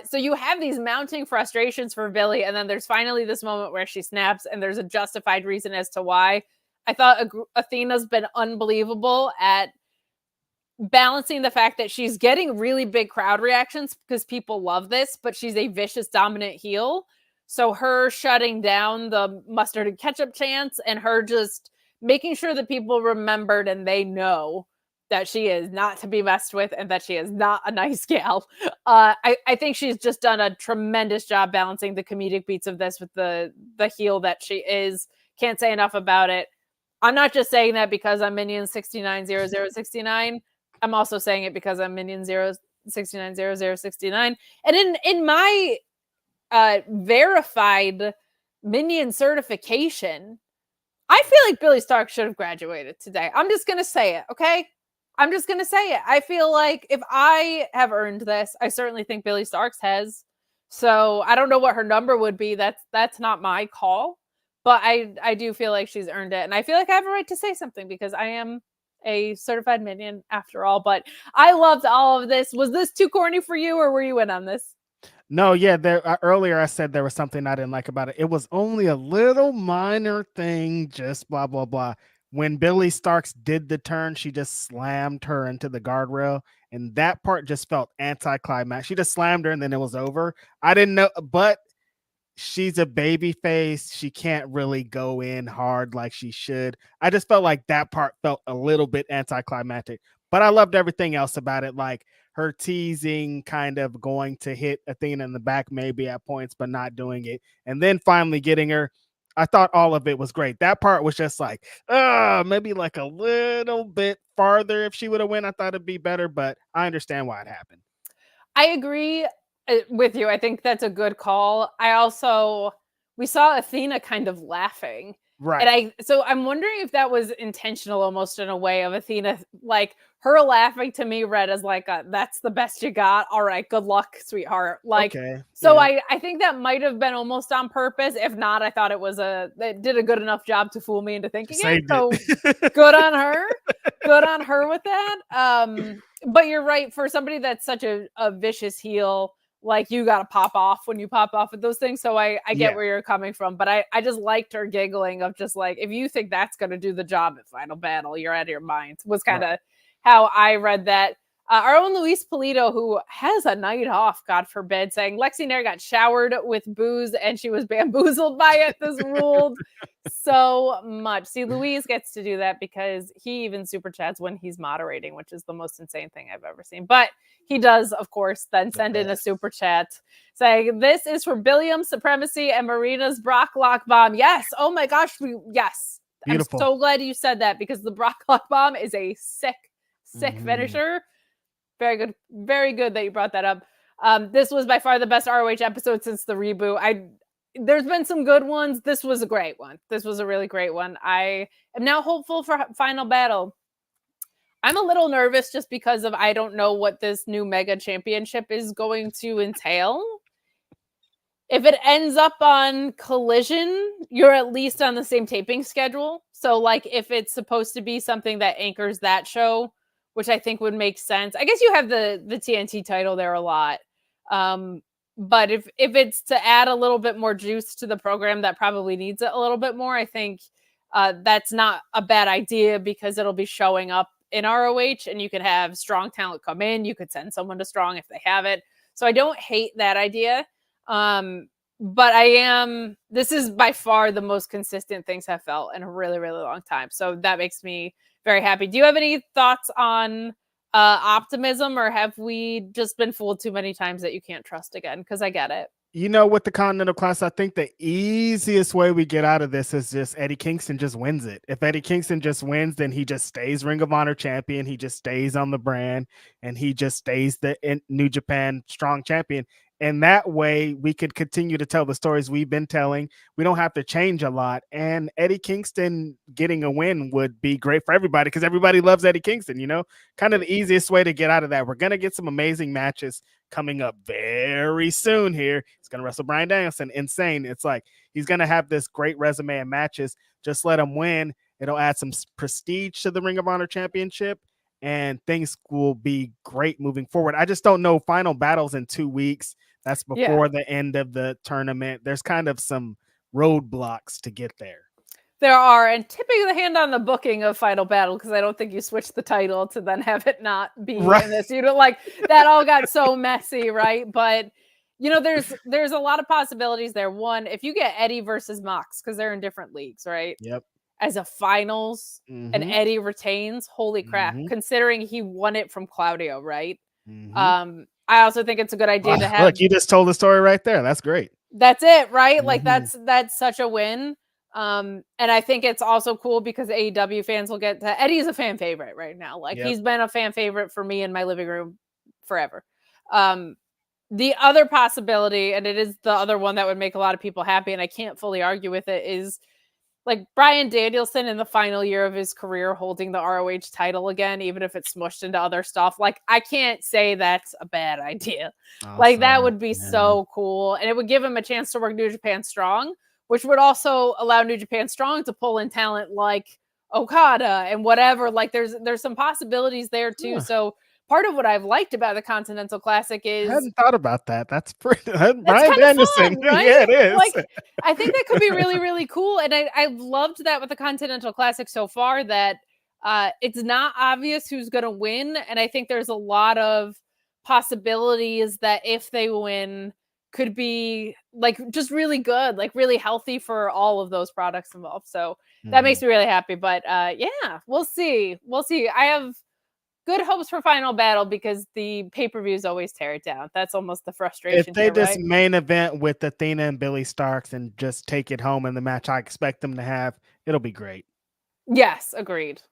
So you have these mounting frustrations for Billie, and then there's finally this moment where she snaps, and there's a justified reason as to why. I thought Athena's been unbelievable at balancing the fact that she's getting really big crowd reactions because people love this, but she's a vicious, dominant heel. So her shutting down the mustard and ketchup chants and her just making sure that people remembered and they know that she is not to be messed with and that she is not a nice gal. I think she's just done a tremendous job balancing the comedic beats of this with the heel that she is. Can't say enough about it. I'm not just saying that because I'm Minion 690069. I'm also saying it because I'm Minion 690069. And in my verified Minion certification, I feel like Billie Starkz should have graduated today. I'm just going to say it, okay? I'm just going to say it. I feel like if I have earned this, I certainly think Billie Starkz has. So I don't know what her number would be. That's not my call. But I do feel like she's earned it. And I feel like I have a right to say something because I am a certified minion after all. But I loved all of this. Was this too corny for you, or were you in on this? No, yeah. Earlier I said there was something I didn't like about it. It was only a little minor thing, just blah blah blah. When Billie Starkz did the turn, she just slammed her into the guardrail, and that part just felt anticlimactic. She just slammed her, and then it was over. I didn't know, but she's a baby face. She can't really go in hard like she should. I just felt like that part felt a little bit anticlimactic, but I loved everything else about it. Like her teasing, kind of going to hit Athena in the back, maybe at points, but not doing it. And then finally getting her. I thought all of it was great. That part was just like, maybe like a little bit farther. If she would have went, I thought it'd be better, but I understand why it happened. I agree with you. I think that's a good call. We saw Athena kind of laughing. Right. And so I'm wondering if that was intentional almost in a way of Athena, like her laughing to me read as like, that's the best you got. All right, good luck, sweetheart. Like, okay. So yeah. I think that might have been almost on purpose. If not, I thought it did a good enough job to fool me into thinking it. So good on her. Good on her with that. But you're right, for somebody that's such a vicious heel, like you got to pop off when you pop off with those things. So I get where you're coming from, but I just liked her giggling of just like, if you think that's going to do the job at Final Battle, you're out of your mind, was kind of how I read that. Our own Luis Polito, who has a night off, God forbid, saying Lexi Nair got showered with booze and she was bamboozled by it. This ruled so much. See, Luis gets to do that because he even super chats when he's moderating, which is the most insane thing I've ever seen. But he does, of course, then send in a super chat saying, this is for Billiam's supremacy and Marina's Brock Lock Bomb. Yes. Oh my gosh. Yes. Beautiful. I'm so glad you said that because the Brock Lock Bomb is a sick finisher. Very good. Very good that you brought that up. This was by far the best ROH episode since the reboot. There's been some good ones. This was a great one. This was a really great one. I am now hopeful for Final Battle. I'm a little nervous just because I don't know what this new mega championship is going to entail. If it ends up on Collision, you're at least on the same taping schedule. So like if it's supposed to be something that anchors that show, which I think would make sense. I guess you have the TNT title there a lot. But if it's to add a little bit more juice to the program that probably needs it a little bit more, I think that's not a bad idea because it'll be showing up in ROH and you could have Strong talent come in. You could send someone to Strong if they have it. So I don't hate that idea. But this is by far the most consistent things I've felt in a really, really long time. So that makes me very happy. Do you have any thoughts on optimism, or have we just been fooled too many times that you can't trust again? Because I get it. You know, with the Continental Class, I think the easiest way we get out of this is just Eddie Kingston just wins it. If Eddie Kingston just wins, then he just stays Ring of Honor champion. He just stays on the brand, and he just stays the New Japan Strong champion. And that way we could continue to tell the stories we've been telling. We don't have to change a lot. And Eddie Kingston getting a win would be great for everybody because everybody loves Eddie Kingston, you know, kind of the easiest way to get out of that. We're going to get some amazing matches coming up very soon here. He's going to wrestle Bryan Danielson. Insane. It's like he's going to have this great resume of matches. Just let him win. It'll add some prestige to the Ring of Honor Championship, and things will be great moving forward. I just don't know. Final Battles in 2 weeks. That's before the end of the tournament. There's kind of some roadblocks to get there. There are, and tipping the hand on the booking of Final Battle, because I don't think you switched the title to then have it not be in this. You know, like that all got so messy, right? But you know, there's a lot of possibilities there. One, if you get Eddie versus Mox, because they're in different leagues, right? Yep. As a finals, and Eddie retains, holy crap! Considering he won it from Claudio, right? I also think it's a good idea to have. Look, you just told the story right there. That's great. That's it, right? Like that's such a win. And I think it's also cool because AEW fans will get to. Eddie's a fan favorite right now. Like he's been a fan favorite for me in my living room forever. The other possibility, and it is the other one that would make a lot of people happy, and I can't fully argue with it, is like Bryan Danielson in the final year of his career holding the ROH title again, even if it's smushed into other stuff. Like, I can't say that's a bad idea. Like, that would be so cool. And it would give him a chance to work New Japan Strong, which would also allow New Japan Strong to pull in talent like Okada and whatever. Like, there's some possibilities there too. Yeah. So part of what I've liked about the Continental Classic is I hadn't thought about that. That's pretty Bryan Danielson. Fun, right? Yeah, it is. Like, I think that could be really, really cool. And I've loved that with the Continental Classic so far, that it's not obvious who's going to win. And I think there's a lot of possibilities that if they win, could be like just really good, like really healthy for all of those products involved. So that makes me really happy. But yeah, we'll see. We'll see. I have good hopes for Final Battle because the pay-per-views always tear it down. That's almost the frustration. If they just main event with Athena and Billie Starkz and just take it home in the match I expect them to have, it'll be great. Yes, agreed.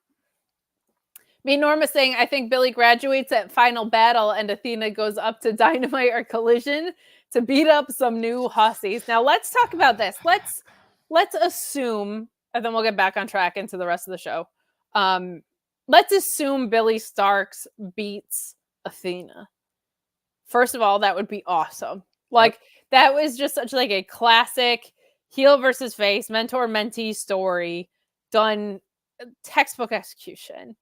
Me Norma saying, I think Billie graduates at Final Battle and Athena goes up to Dynamite or Collision to beat up some new hussies. Now let's talk about this. Let's assume, and then we'll get back on track into the rest of the show. Let's assume Billie Starkz beats Athena. First of all, that would be awesome. Like, that was just such like a classic heel versus face, mentor-mentee story done textbook execution.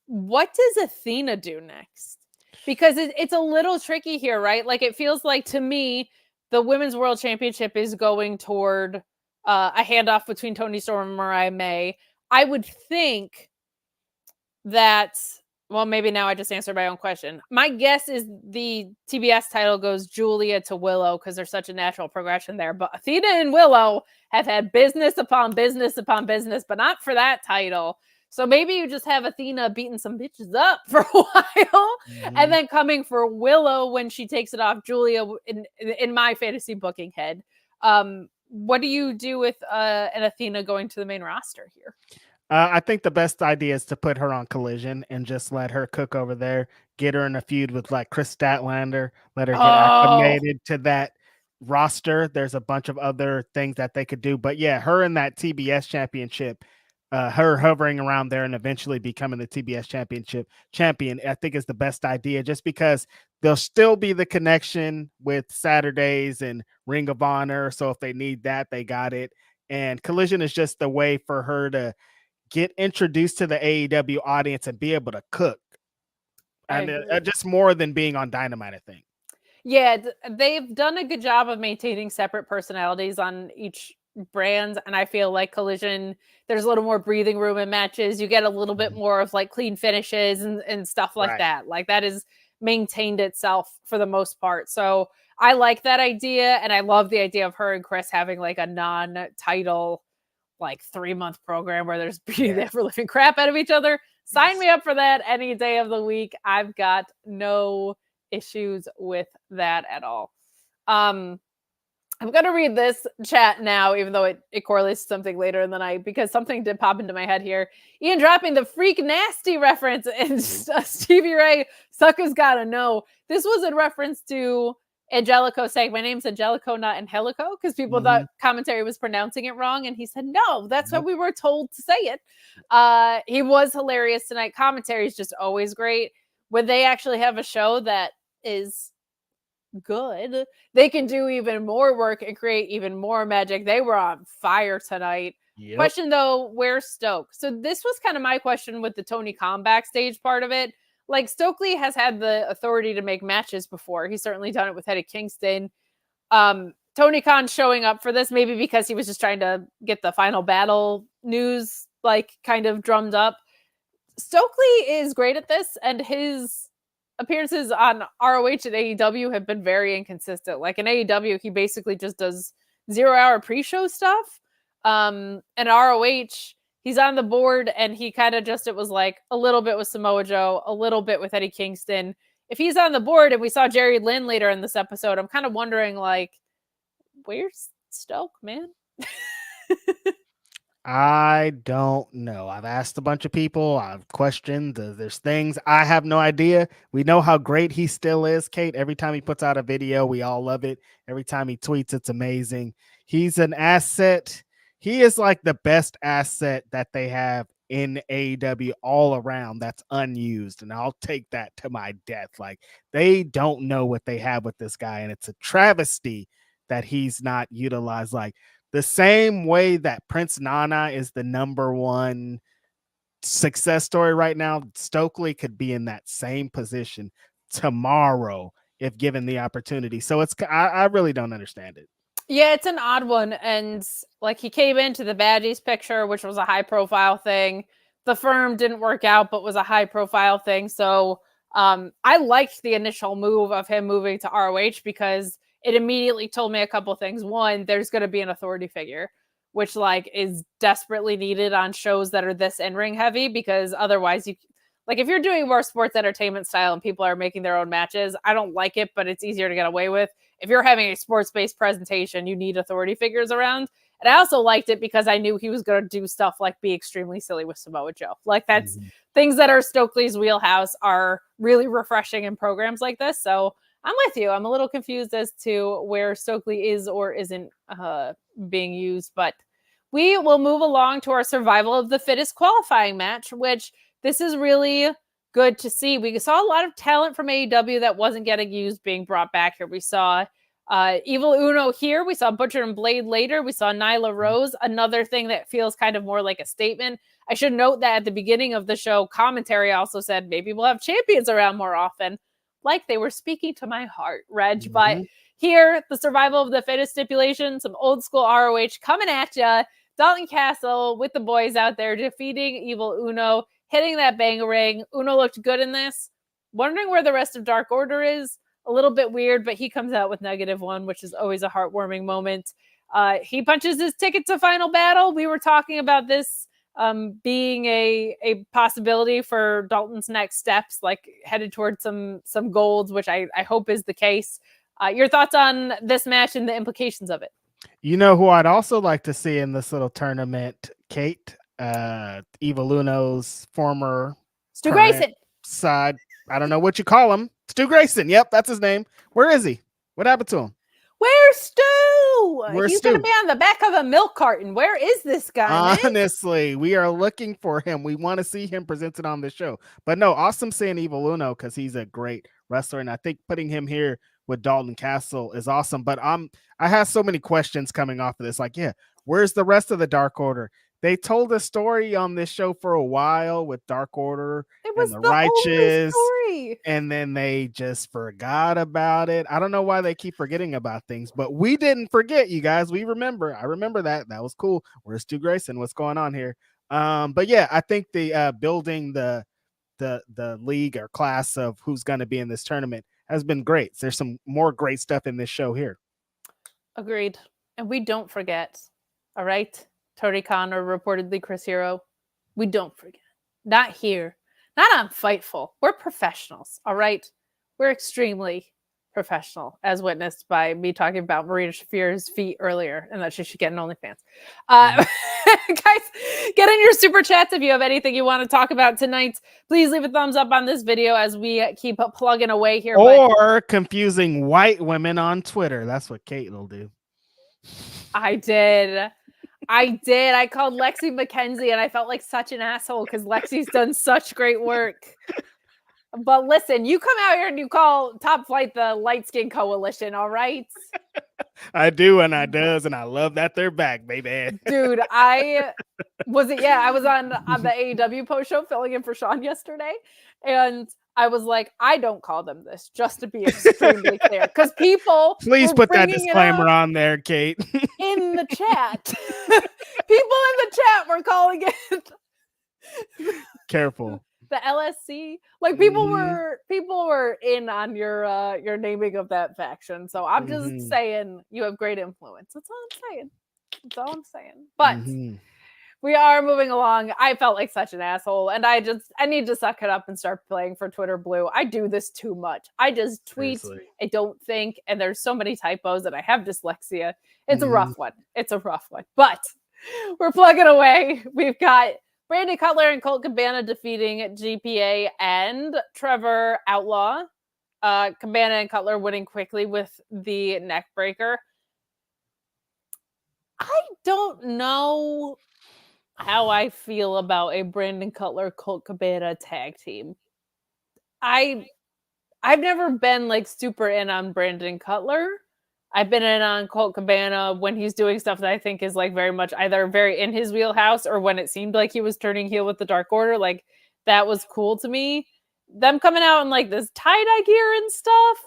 What does Athena do next? Because it's a little tricky here, right? Like, it feels like to me, the Women's World Championship is going toward a handoff between Toni Storm and Mariah May. I would think that, well, maybe now I just answered my own question. My guess is the TBS title goes Julia to Willow because there's such a natural progression there. But Athena and Willow have had business upon business upon business, but not for that title. So maybe you just have Athena beating some bitches up for a while and then coming for Willow when she takes it off Julia in my fantasy booking head. What do you do with an Athena going to the main roster here? I think the best idea is to put her on Collision and just let her cook over there, get her in a feud with like Chris Statlander, let her get acclimated to that roster. There's a bunch of other things that they could do. But yeah, her in that TBS championship, her hovering around there and eventually becoming the TBS championship champion, I think is the best idea just because there'll still be the connection with Saturdays and Ring of Honor. So if they need that, they got it. And Collision is just the way for her to get introduced to the AEW audience and be able to cook. And just more than being on Dynamite, I think. Yeah, they've done a good job of maintaining separate personalities on each brand. And I feel like Collision, there's a little more breathing room in matches. You get a little bit more of like clean finishes and stuff like that. Like, that is maintained itself for the most part. So I like that idea. And I love the idea of her and Chris having like a non-title like 3-month program where there's beating the ever-living crap out of each other. Sign me up for that any day of the week. I've got no issues with that at all. I'm going to read this chat now, even though it correlates to something later in the night, because something did pop into my head here. Ian dropping the Freak Nasty reference and Stevie Ray, suckers gotta know. This was in reference to Angelico saying, my name's Angelico, not Angelico, because people thought commentary was pronouncing it wrong. And he said, no, that's what we were told to say it. He was hilarious tonight. Commentary is just always great. When they actually have a show that is good, they can do even more work and create even more magic. They were on fire tonight. Question though, where's Stoke? So this was kind of my question with the Tony Khan backstage part of it. Like, Stokely has had the authority to make matches before. He's certainly done it with Eddie Kingston. Tony Khan showing up for this, maybe because he was just trying to get the Final Battle news like kind of drummed up. Stokely is great at this, and his appearances on ROH and AEW have been very inconsistent. Like, in AEW, he basically just does 0-hour pre-show stuff. And ROH, he's on the board, and he kind of just, it was like a little bit with Samoa Joe, a little bit with Eddie Kingston. If he's on the board, and we saw Jerry Lynn later in this episode, I'm kind of wondering, like, where's Stoke, man? I don't know. I've asked a bunch of people. I've questioned. There's things. I have no idea. We know how great he still is, Kate. Every time he puts out a video, we all love it. Every time he tweets, it's amazing. He's an asset. he is like the best asset that they have in AEW all around that's unused. And I'll take that to my death. Like, they don't know what they have with this guy. And it's a travesty that he's not utilized. Like, the same way that Prince Nana is the number one success story right now, Stokely could be in that same position tomorrow if given the opportunity. So I really don't understand it. Yeah, it's an odd one. And like, he came into the Baddies picture, which was a high profile thing. The firm didn't work out, but was a high profile thing. So I liked the initial move of him moving to ROH because it immediately told me a couple things. One, there's going to be an authority figure, which like is desperately needed on shows that are this in-ring heavy, because otherwise you like, if you're doing more sports entertainment style and people are making their own matches, I don't like it, but it's easier to get away with. If you're having a sports-based presentation, you need authority figures around. And I also liked it because I knew he was going to do stuff like be extremely silly with Samoa Joe. Like, that's things that are Stokely's wheelhouse, are really refreshing in programs like this. So I'm with you. I'm a little confused as to where Stokely is or isn't being used, but we will move along to our Survival of the Fittest qualifying match, which this is really good to see. We saw a lot of talent from AEW that wasn't getting used being brought back here. We saw Evil Uno here. We saw Butcher and Blade later. We saw Nyla Rose, another thing that feels kind of more like a statement. I should note that at the beginning of the show, commentary also said maybe we'll have champions around more often. Like, they were speaking to my heart, Reg. But here, the Survival of the Fittest stipulation, some old school ROH coming at ya. Dalton Castle with the boys out there defeating Evil Uno, hitting that bangarang. Uno looked good in this. Wondering where the rest of Dark Order is. A little bit weird, but he comes out with -1, which is always a heartwarming moment. He punches his ticket to Final Battle. We were talking about this being a possibility for Dalton's next steps, like headed towards some golds, which I hope is the case. Your thoughts on this match and the implications of it? You know who I'd also like to see in this little tournament, Kate? Evil Uno's former Stu Grayson side. I don't know what you call him. Stu Grayson. Yep, that's his name. Where is he? What happened to him? Where's Stu? He's going to be on the back of a milk carton. Where is this guy? Honestly, we are looking for him. We want to see him presented on the show. But no, awesome seeing Evil Uno because he's a great wrestler. And I think putting him here with Dalton Castle is awesome. But I have so many questions coming off of this. Like, yeah, where's the rest of the Dark Order? They told a story on this show for a while with Dark Order and the Righteous, and then they just forgot about it. I don't know why they keep forgetting about things, but we didn't forget, you guys. We remember. I remember that. That was cool. Where's Stu Grayson? What's going on here? But yeah, I think the building the league or class of who's going to be in this tournament has been great. There's some more great stuff in this show here. Agreed. And we don't forget. All right. Tony Khan or reportedly Chris Hero. We don't forget. Not here. Not on Fightful. We're professionals, all right? We're extremely professional, as witnessed by me talking about Marina Shafir's feet earlier and that she should get an OnlyFans. Guys, get in your super chats if you have anything you want to talk about tonight. Please leave a thumbs up on this video as we keep plugging away here. Or confusing white women on Twitter. That's what Kate will do. I did. I called Lexi McKenzie and I felt like such an asshole because Lexi's done such great work. But listen, you come out here and you call Top Flight the Light Skin Coalition, all right? I do, and I does, and I love that they're back, baby. Dude, I was on the AEW post show filling in for Sean yesterday, and I was like, I don't call them this, just to be extremely clear. Because people please put that disclaimer on there, Kate. In the chat. People in the chat were calling it careful. The LSC. Like people were in on your naming of that faction. So I'm just saying you have great influence. That's all I'm saying. But we are moving along. I felt like such an asshole, and I need to suck it up and start playing for Twitter Blue. I do this too much. I just tweet. Seriously. I don't think, and there's so many typos, and I have dyslexia. It's a rough one. But we're plugging away. We've got Brandon Cutler and Colt Cabana defeating GPA and Trevor Outlaw. Cabana and Cutler winning quickly with the neck breaker. I don't know how I feel about a Brandon Cutler Colt Cabana tag team. I've never been like super in on Brandon Cutler. I've been in on Colt Cabana when he's doing stuff that I think is like very much either very in his wheelhouse or when it seemed like he was turning heel with the Dark Order. Like that was cool to me. Them coming out in like this tie-dye gear and stuff,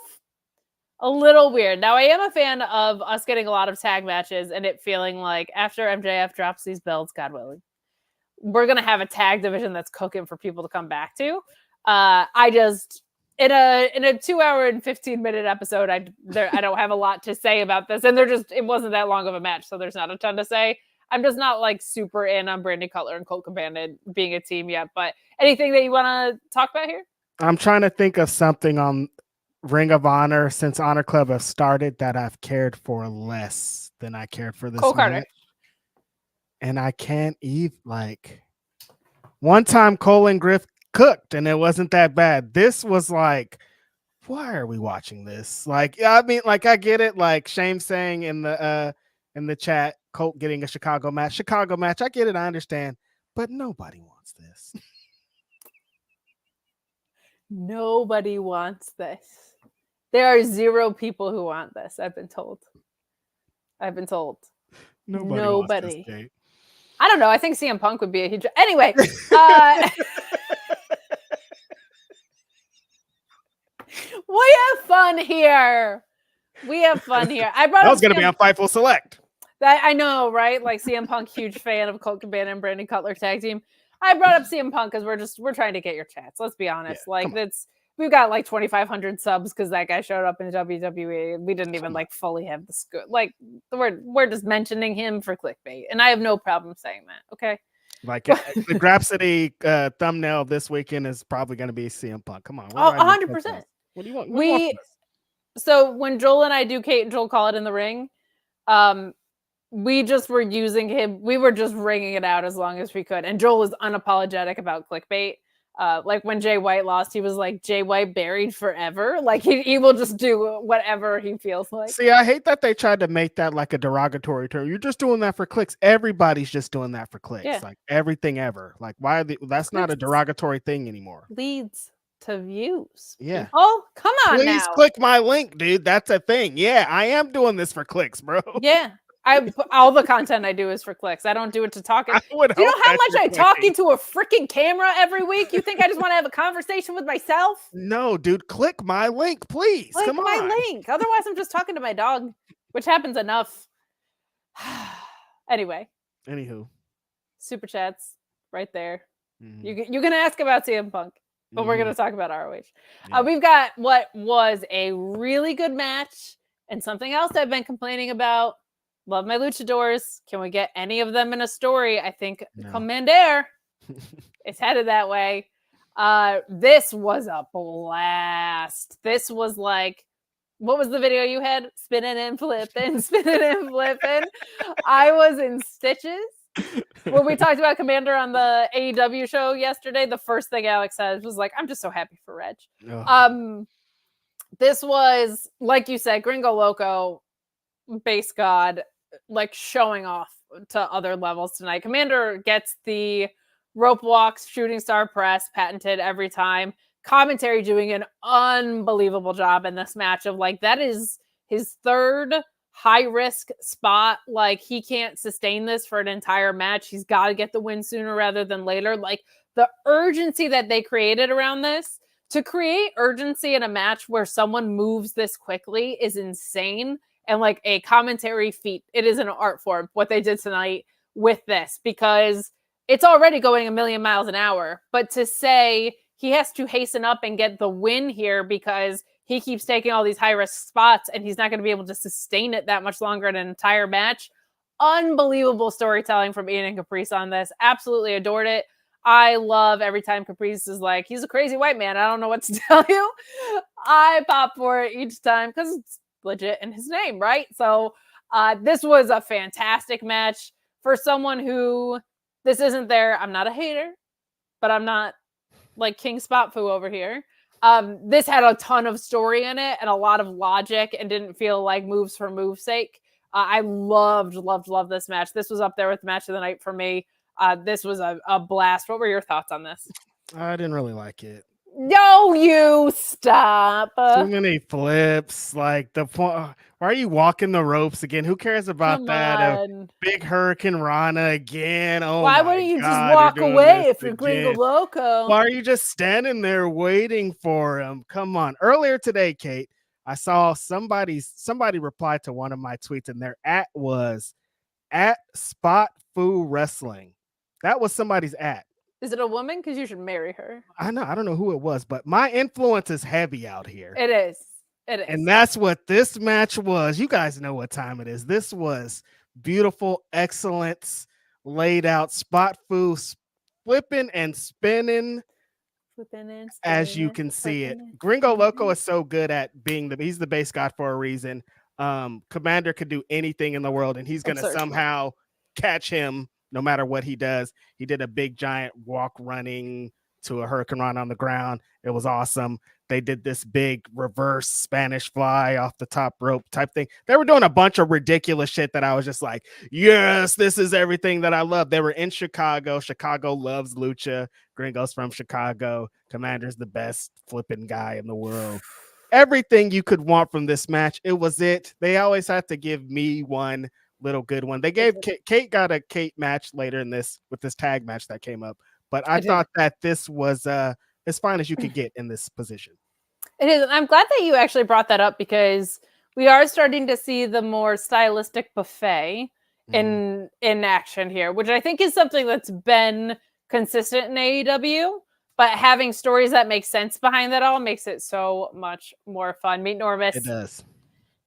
a little weird. Now I am a fan of us getting a lot of tag matches and it feeling like after MJF drops these belts, God willing, we're gonna have a tag division that's cooking for people to come back to. I just in a 2 hour and 15-minute episode, I don't have a lot to say about this, and it wasn't that long of a match, so there's not a ton to say. I'm just not like super in on Brandon Cutler and Colt Cabana being a team yet. But anything that you want to talk about here? I'm trying to think of something on Ring of Honor since Honor Club have started that I've cared for less than I cared for this Cole match. Carter. And I can't even like one time Cole and Griff cooked and it wasn't that bad. This was like, why are we watching this? Like, I mean, like I get it. Like Shane saying in the chat, Colt getting a Chicago match. I get it. I understand, but nobody wants this. Nobody wants this. There are 0 people who want this. I've been told. Nobody. Wants this, Kate. I don't know. I think CM Punk would be a huge. Anyway, we have fun here. I brought. That was going to be on Fightful Select. I know, right? Like CM Punk, huge fan of Colt Cabana and Brandon Cutler tag team. I brought up CM Punk because we're trying to get your chats. Let's be honest. Yeah, like we've got like 2,500 subs because that guy showed up in WWE. And we didn't even like fully have the scoop. Like we're just mentioning him for clickbait, and I have no problem saying that. Okay. Like the Grapsody thumbnail this weekend is probably going to be CM Punk. Come on. 100%. What do you want? So when Joel and I do Kate and Joel Call It in the Ring, we just were using him. We were just ringing it out as long as we could. And Joel is unapologetic about clickbait. Like when Jay White lost, he was like, Jay White buried forever. Like he will just do whatever he feels like. See, I hate that they tried to make that like a derogatory term. You're just doing that for clicks. Everybody's just doing that for clicks. Yeah. Like everything ever. Like why? That's not a derogatory thing anymore. Leads to views. Yeah. Oh, come on. Please click my link, dude. That's a thing. Yeah, I am doing this for clicks, bro. Yeah. All the content I do is for clicks. I don't do it to talk. Do you know how much I talk into a freaking camera every week? You think I just want to have a conversation with myself? No, dude. Click my link, please. Come on. My link. Otherwise, I'm just talking to my dog, which happens enough. Anyway. Anywho. Super chats right there. Mm-hmm. You can ask about CM Punk, but we're going to talk about ROH. Yeah. We've got what was a really good match and something else I've been complaining about. Love my luchadors. Can we get any of them in a story? I think Komander is headed that way. This was a blast. This was like, what was the video you had? Spinning and flipping. I was in stitches. When we talked about Komander on the AEW show yesterday, the first thing Alex said was like, I'm just so happy for Reg. Oh. This was, like you said, Gringo Loco, base god, like showing off to other levels tonight. Komander gets the rope walks, shooting star press patented every time. Commentary doing an unbelievable job in this match of like, that is his third high risk spot. Like he can't sustain this for an entire match. He's got to get the win sooner rather than later. Like the urgency that they created around this, to create urgency in a match where someone moves this quickly is insane. And like a commentary feat. It is an art form, what they did tonight with this, because it's already going 1,000,000 miles an hour. But to say he has to hasten up and get the win here because he keeps taking all these high-risk spots and he's not going to be able to sustain it that much longer in an entire match. Unbelievable storytelling from Ian and Caprice on this. Absolutely adored it. I love every time Caprice is like, he's a crazy white man. I don't know what to tell you. I pop for it each time because it's legit in his name, right? So this was a fantastic match for someone who this isn't there. I'm not a hater, but I'm not like King Spot Foo over here. This had a ton of story in it and a lot of logic and didn't feel like moves for move's sake. I loved this match. This was up there with the match of the night for me. This was a blast. What were your thoughts on this? I didn't really like it. No, you stop. Too many flips. Like why are you walking the ropes again? Who cares about that? Big Hurricane Rana again. Oh, why my wouldn't you God, just walk away if you're Gringo Loco? Why are you just standing there waiting for him? Come on. Earlier today, Kate, I saw somebody replied to one of my tweets, and their @ was @SpotFoo Wrestling. That was somebody's @. Is it a woman? Because you should marry her. I know. I don't know who it was, but my influence is heavy out here. It is. It is. And that's what this match was. You guys know what time it is. This was beautiful excellence laid out. SpotFoo flipping and spinning. As you can see it. Gringo Loco is so good at being he's the base god for a reason. Komander could do anything in the world, and he's going to somehow catch him no matter what he does. He did a big giant walk running to a hurricane run on the ground. It was awesome. They did this big reverse Spanish fly off the top rope type thing. They were doing a bunch of ridiculous shit that I was just like, yes, this is everything that I love. They were in Chicago. Chicago loves Lucha. Gringo's from Chicago. Komander's the best flipping guy in the world. Everything you could want from this match. It was it. They always had to give me one little good one. They gave Kate got a Kate match later in this with this tag match that came up. But I thought that this was as fine as you could get in this position. It is. And I'm glad that you actually brought that up, because we are starting to see the more stylistic buffet in action here, which I think is something that's been consistent in AEW. But having stories that make sense behind that all makes it so much more fun. Meet Normus. It does.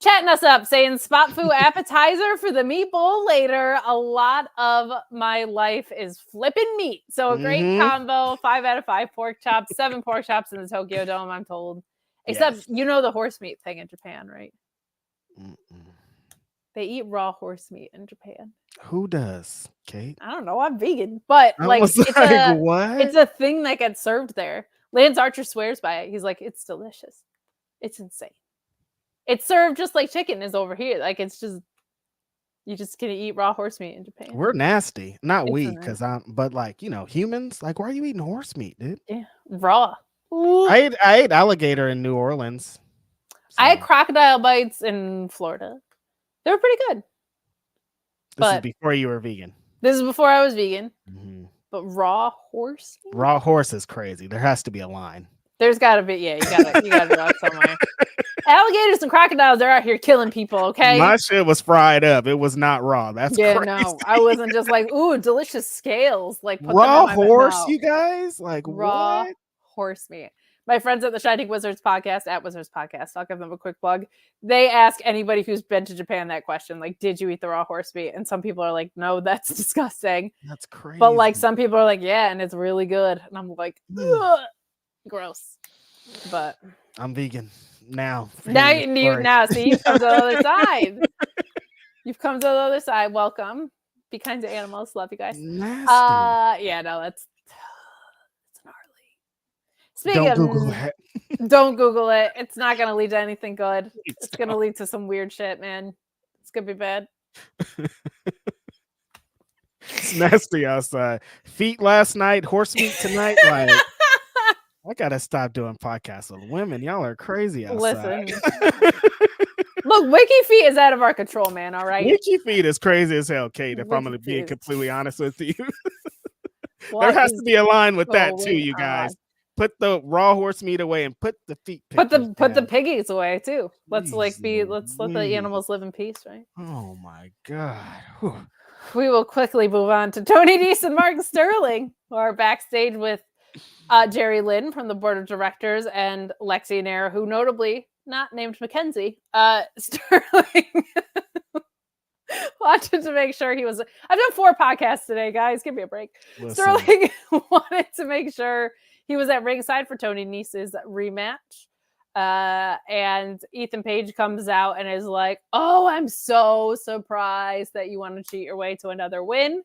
Chatting us up, saying SpotFoo appetizer for the meatball later. A lot of my life is flipping meat. So a great combo. 5 out of 5 pork chops, 7 pork chops in the Tokyo Dome, I'm told. Except, you know the horse meat thing in Japan, right? They eat raw horse meat in Japan. Who does, Kate? I don't know. I'm vegan. But it's a thing that gets served there. Lance Archer swears by it. He's like, it's delicious. It's insane. It's served just like chicken is over here. Like, it's just, you just gonna eat raw horse meat in Japan. We're nasty. Not because but like, humans, like, why are you eating horse meat, dude? Yeah, raw. I ate alligator in New Orleans. So. I had crocodile bites in Florida. They were pretty good. This is before you were vegan. This is before I was vegan. But raw horse meat? Raw horse is crazy. There has to be a line. There's gotta be, you gotta do that somewhere. Alligators and crocodiles, they're out here killing people, okay? My shit was fried up. It was not raw. That's crazy. No, I wasn't just like, ooh, delicious scales. Like, put raw horse, you guys? Like, raw what? Horse meat. My friends at the Shining Wizards podcast, at Wizards Podcast, I'll give them a quick plug. They ask anybody who's been to Japan that question, like, did you eat the raw horse meat? And some people are like, no, that's disgusting. That's crazy. But like, some people are like, yeah, and it's really good. And I'm like, ugh, gross. But I'm vegan now. Now, see, you've come to the other side. You've come to the other side. Welcome. Be kind to animals. Love you guys. Nasty. It's gnarly. Don't Google it. Don't Google it. It's not going to lead to anything good. It's going to lead to some weird shit, man. It's going to be bad. It's nasty outside. Feet last night, horse meat tonight. Like, I gotta stop doing podcasts with women. Y'all are crazy outside. Listen. Look, Wiki Feet is out of our control, man. All right. Wiki Feet is crazy as hell, Kate. If I'm gonna be completely honest with you, there has to be a line with that too, you guys. Put the raw horse meat away and put the feet. Put the piggies away too. Let's let the animals live in peace, right? Oh my god. Whew. We will quickly move on to Tony Nese and Mark Sterling, who are backstage with Jerry Lynn from the board of directors and Lexi Nair, who notably not named Mackenzie. Sterling wanted to make sure he was. I've done 4 podcasts today, guys. Give me a break. Listen. Sterling wanted to make sure he was at ringside for Tony Nese's rematch. And Ethan Page comes out and is like, "Oh, I'm so surprised that you want to cheat your way to another win."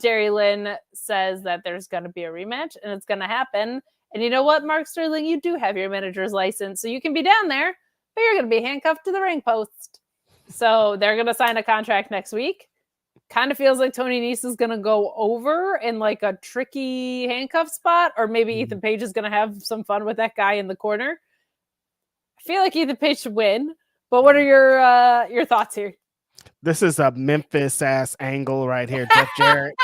Jerry Lynn says that there's going to be a rematch and it's going to happen. And you know what, Mark Sterling, you do have your manager's license, so you can be down there, but you're going to be handcuffed to the ring post. So they're going to sign a contract next week. Kind of feels like Tony Nese is going to go over in like a tricky handcuff spot, or maybe Ethan Page is going to have some fun with that guy in the corner. I feel like Ethan Page should win, but what are your thoughts here? This is a Memphis ass angle right here. Jeff Jarrett.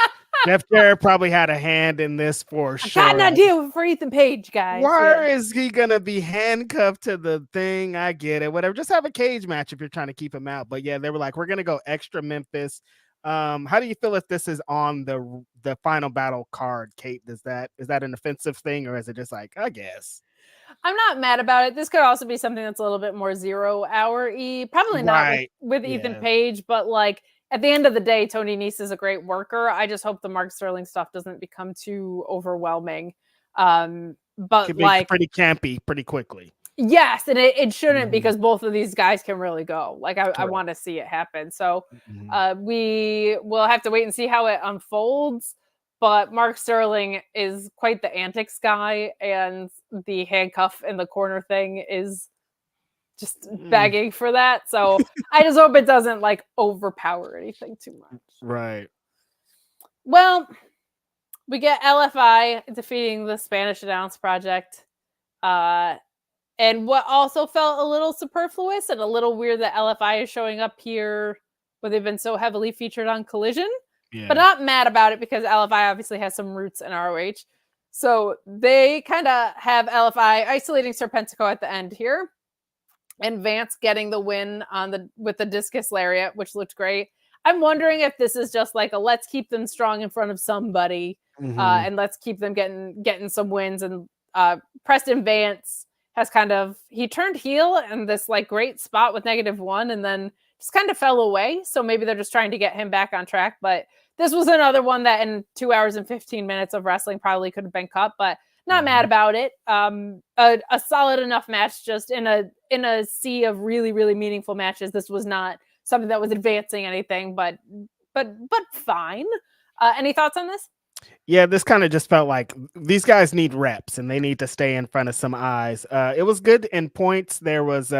Jeff Jarrett probably had a hand in this for sure. Got an idea for Ethan Page, guys. Why is he gonna be handcuffed to the thing? I get it. Whatever. Just have a cage match if you're trying to keep him out. But yeah, they were like, we're gonna go extra Memphis. How do you feel if this is on the final battle card, Kate? Is that an offensive thing, or is it just like, I guess? I'm not mad about it. This could also be something that's a little bit more 0 hour-y. Probably not with Ethan Page, but like at the end of the day, Tony Nese is a great worker. I just hope the Mark Sterling stuff doesn't become too overwhelming. But like pretty campy pretty quickly. Yes, and it shouldn't because both of these guys can really go. Like I want to see it happen. So we will have to wait and see how it unfolds. But Mark Sterling is quite the antics guy, and the handcuff in the corner thing is just begging for that. So I just hope it doesn't like overpower anything too much. Right. Well, we get LFI defeating the Spanish Announce Project. And what also felt a little superfluous and a little weird that LFI is showing up here where they've been so heavily featured on Collision. Yeah. But not mad about it because LFI obviously has some roots in ROH. So they kind of have LFI isolating Serpentico at the end here. And Vance getting the win with the discus lariat, which looked great. I'm wondering if this is just like a let's keep them strong in front of somebody and let's keep them getting some wins. And Preston Vance has he turned heel in this like great spot with -1 and then just kind of fell away. So maybe they're just trying to get him back on track. But this was another one that in 2 hours and 15 minutes of wrestling probably could have been cut, but not mad about it. A solid enough match, just in a sea of really, really meaningful matches. This was not something that was advancing anything, but fine. Any thoughts on this? Yeah, this kind of just felt like these guys need reps and they need to stay in front of some eyes. It was good in points. There was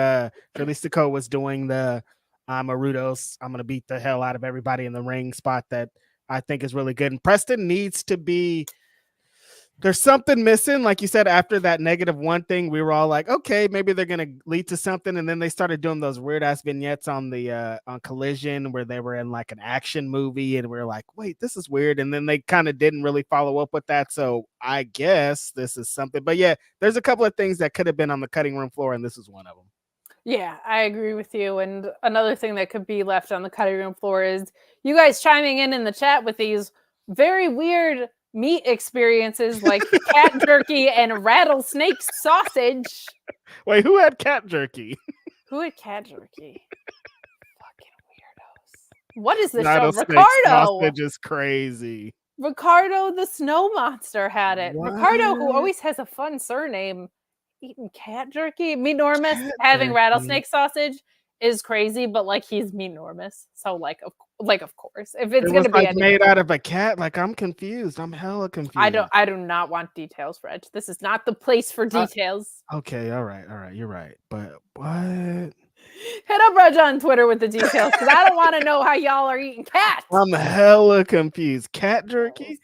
Jalisco was doing the Marudos, I'm going to beat the hell out of everybody in the ring spot that I think is really good. And Preston needs to be, there's something missing. Like you said, after that -1 thing, we were all like, okay, maybe they're going to lead to something. And then they started doing those weird ass vignettes on the on Collision where they were in like an action movie. And we were like, wait, this is weird. And then they kind of didn't really follow up with that. So I guess this is something. But yeah, there's a couple of things that could have been on the cutting room floor. And this is one of them. Yeah, I agree with you. And another thing that could be left on the cutting room floor is you guys chiming in the chat with these very weird meat experiences like cat jerky and rattlesnake sausage. Wait, who had cat jerky? Who had cat jerky? Fucking weirdos. What is this show? Ricardo sausage is crazy. Ricardo the Snow Monster had it. What? Ricardo, who always has a fun surname, eating cat jerky. Meanormous having rattlesnake sausage is crazy, but like he's meanormous. So like of course, if it's gonna be made out of a cat, like I'm confused. I'm hella confused. I do not want details, Reg. This is not the place for details. Okay, all right, you're right. But what? Hit up Reg on Twitter with the details because I don't want to know how y'all are eating cats. I'm hella confused. Cat jerky?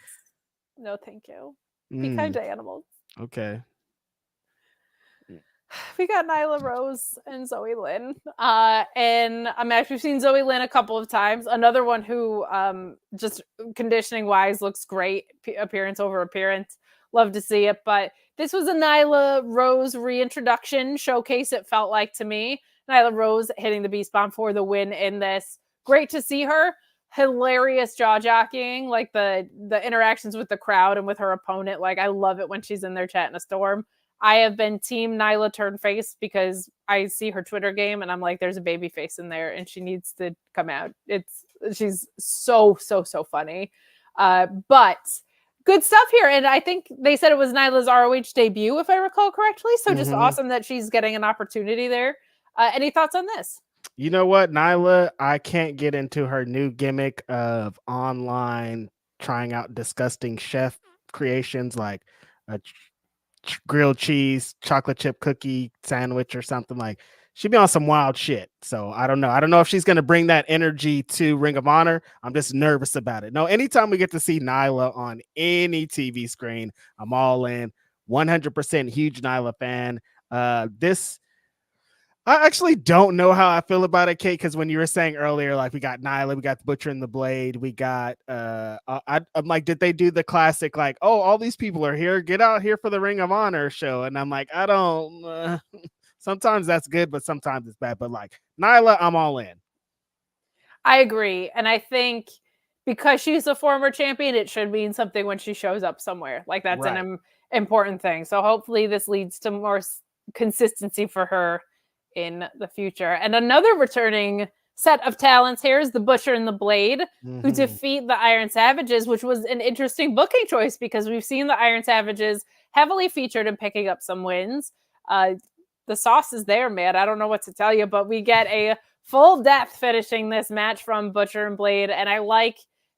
No, thank you. Be kind to animals. Okay. We got Nyla Rose and Zoe Lynn. And I'm actually seen Zoe Lynn a couple of times. Another one who just conditioning wise looks great. Appearance over appearance. Love to see it. But this was a Nyla Rose reintroduction showcase, it felt like to me. Nyla Rose hitting the Beast Bomb for the win in this. Great to see her. Hilarious jaw jockeying, like the interactions with the crowd and with her opponent. Like I love it when she's in there chatting a storm. I have been team Nyla turn face because I see her Twitter game and I'm like, there's a baby face in there and she needs to come out. She's so funny. But good stuff here. And I think they said it was Nyla's ROH debut, if I recall correctly. So just awesome that she's getting an opportunity there. Any thoughts on this? You know what, Nyla, I can't get into her new gimmick of online trying out disgusting chef creations like a grilled cheese chocolate chip cookie sandwich or something. Like she be on some wild shit. So I don't know. I don't know if she's going to bring that energy to Ring of Honor. I'm just nervous about it. No, anytime we get to see Nyla on any TV screen, I'm all in. 100% huge Nyla fan. This I actually don't know how I feel about it, Kate, because when you were saying earlier, like we got Nyla, we got the Butcher and the Blade, we got I'm like, did they do the classic like, oh, all these people are here, get out here for the Ring of Honor show? And I'm like, I don't sometimes that's good, but sometimes it's bad. But like Nyla, I'm all in. I agree. And I think because she's a former champion, it should mean something when she shows up somewhere. Like that's Right. an important thing. So hopefully this leads to more consistency for her in the future. And another returning set of talents here is the Butcher and the Blade, who defeat the Iron Savages, which was an interesting booking choice because we've seen the Iron Savages heavily featured in picking up some wins. The sauce is there, man. I don't know what to tell you, but we get a full death finishing this match from Butcher and Blade, and I like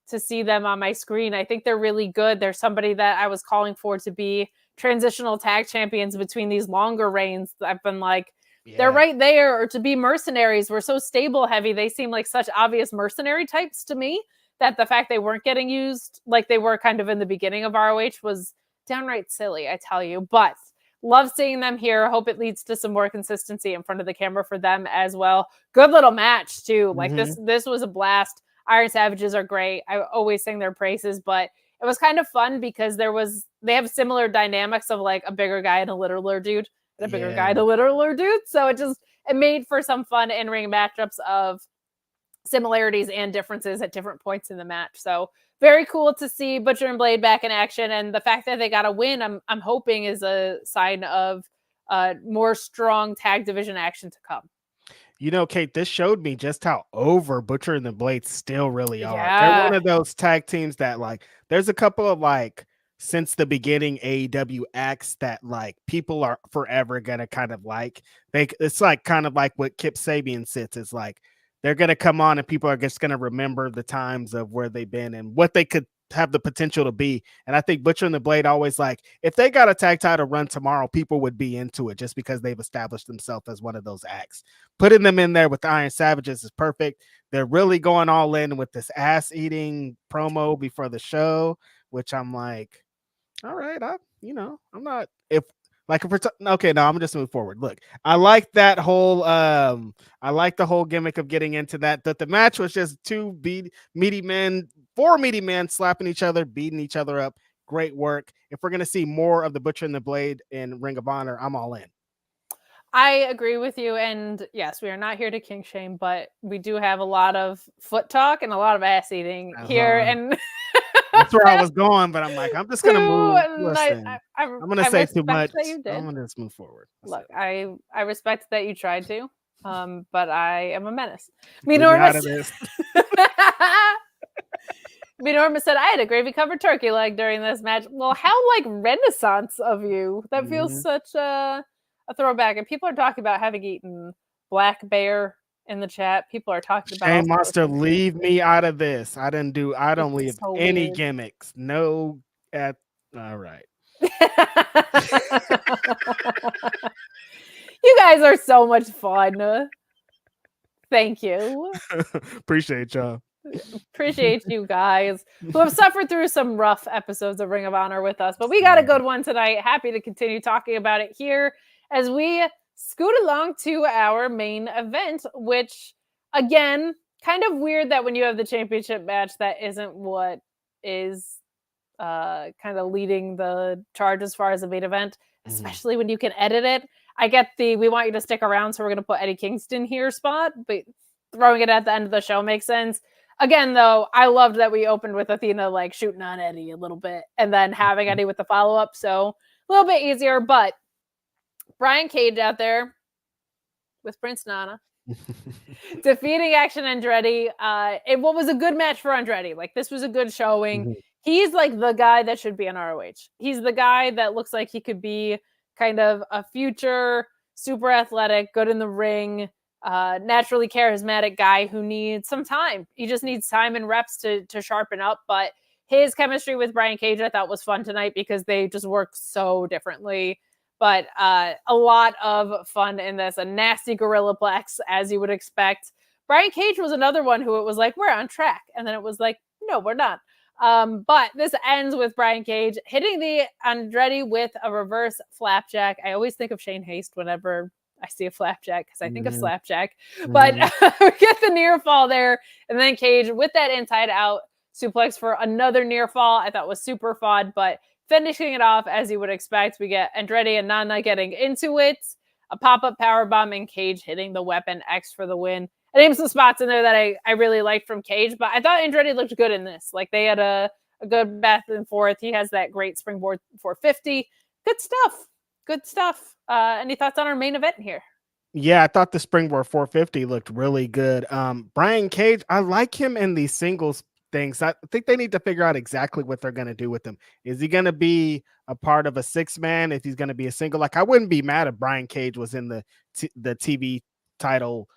to see them on my screen. I think they're really good. They're somebody that I was calling for to be transitional tag champions between these longer reigns. I've been like, they're right there, or to be mercenaries. We're so stable heavy. They seem like such obvious mercenary types to me that the fact they weren't getting used like they were kind of in the beginning of ROH was downright silly, I tell you. But love seeing them here. Hope it leads to some more consistency in front of the camera for them as well. Good little match too. Like this was a blast. Iron Savages are great. I always sing their praises, but it was kind of fun because they have similar dynamics of like a bigger guy and a littler dude. And a bigger guy and a littler dude. So it made for some fun in-ring matchups of similarities and differences at different points in the match. So very cool to see Butcher and Blade back in action. And the fact that they got a win, I'm hoping is a sign of more strong tag division action to come. You know, Kate, this showed me just how over Butcher and the Blade still really are. Yeah. They're one of those tag teams that like, there's a couple of like, since the beginning AEW acts that like people are forever gonna kind of like it's like kind of like what Kip Sabian sits. It's like they're gonna come on and people are just gonna remember the times of where they've been and what they could have the potential to be. And I think Butcher and the Blade always like, if they got a tag title run tomorrow, people would be into it just because they've established themselves as one of those acts. Putting them in there with the Iron Savages is perfect. They're really going all in with this ass eating promo before the show, which I'm like, all right, I'm not if we're okay, no, I'm just move forward. Look, I like that whole I like the whole gimmick of getting into that the match was just four meaty men slapping each other, beating each other up. Great work. If we're gonna see more of the Butcher and the Blade in Ring of Honor, I'm all in. I agree with you. And yes, we are not here to kink shame, but we do have a lot of foot talk and a lot of ass eating here. And that's where I was going, but I'm like, I'm just gonna move. Listen, I'm gonna say too much. I'm gonna just move forward. Look, I respect that you tried to, but I am a menace. Minoan said, I had a gravy covered turkey leg during this match. Well, how like Renaissance of you. That feels such a throwback. And people are talking about having eaten Black Bear in the chat. People are talking about Shane Monster, leave me out of this. I don't leave so any weird gimmicks. No all right. You guys are so much fun. Thank you. Appreciate y'all. Appreciate you guys who have suffered through some rough episodes of Ring of Honor with us, but we got a good one tonight. Happy to continue talking about it here as we scoot along to our main event, which again, kind of weird that when you have the championship match, that isn't what is kind of leading the charge as far as the main event, especially when you can edit it. I get we want you to stick around, so we're going to put Eddie Kingston here spot, but throwing it at the end of the show makes sense. Again, though, I loved that we opened with Athena like shooting on Eddie a little bit and then having Eddie with the follow-up, so a little bit easier, but Brian Cage out there with Prince Nana defeating Action Andretti. What was a good match for Andretti. Like, this was a good showing. He's like the guy that should be in ROH. He's the guy that looks like he could be kind of a future super athletic, good in the ring, naturally charismatic guy who needs some time. He just needs time and reps to sharpen up. But his chemistry with Brian Cage, I thought was fun tonight because they just work so differently. But a lot of fun in this. A nasty gorilla plex, as you would expect. Brian Cage was another one who it was like, we're on track. And then it was like, no, we're not. But this ends with Brian Cage hitting the Andretti with a reverse flapjack. I always think of Shane Haste whenever I see a flapjack because I think of slapjack. But we get the near fall there. And then Cage with that inside out suplex for another near fall. I thought was super fun. But finishing it off as you would expect, we get Andretti and Nana getting into it. A pop-up powerbomb and Cage hitting the Weapon X for the win. I named some spots in there that I really liked from Cage, but I thought Andretti looked good in this. Like they had a good back and forth. He has that great springboard 450. Good stuff. Good stuff. Any thoughts on our main event here? Yeah, I thought the springboard 450 looked really good. Brian Cage, I like him in these singles things. I think they need to figure out exactly what they're going to do with him. Is he going to be a part of a 6-man? If he's going to be a single, like I wouldn't be mad if Brian Cage was in the TV title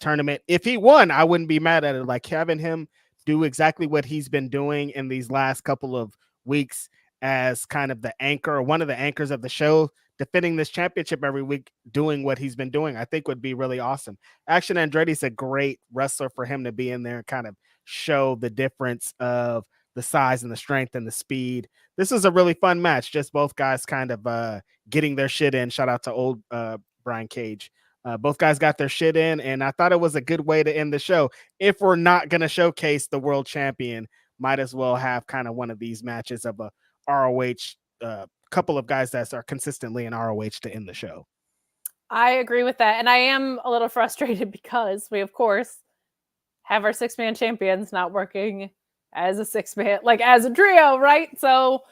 tournament. If he won, I wouldn't be mad at it. Like having him do exactly what he's been doing in these last couple of weeks as kind of the anchor or one of the anchors of the show, defending this championship every week, doing what he's been doing, I think would be really awesome. Action Andretti's a great wrestler for him to be in there and kind of show the difference of the size and the strength and the speed. This is a really fun match. Just both guys kind of getting their shit in. Shout out to old Brian Cage. Both guys got their shit in, and I thought it was a good way to end the show. If we're not going to showcase the world champion, might as well have kind of one of these matches of a ROH couple of guys that are consistently in ROH to end the show. I agree with that. And I am a little frustrated because we, of course, have our 6-man champions not working as a 6-man, like as a trio, right? So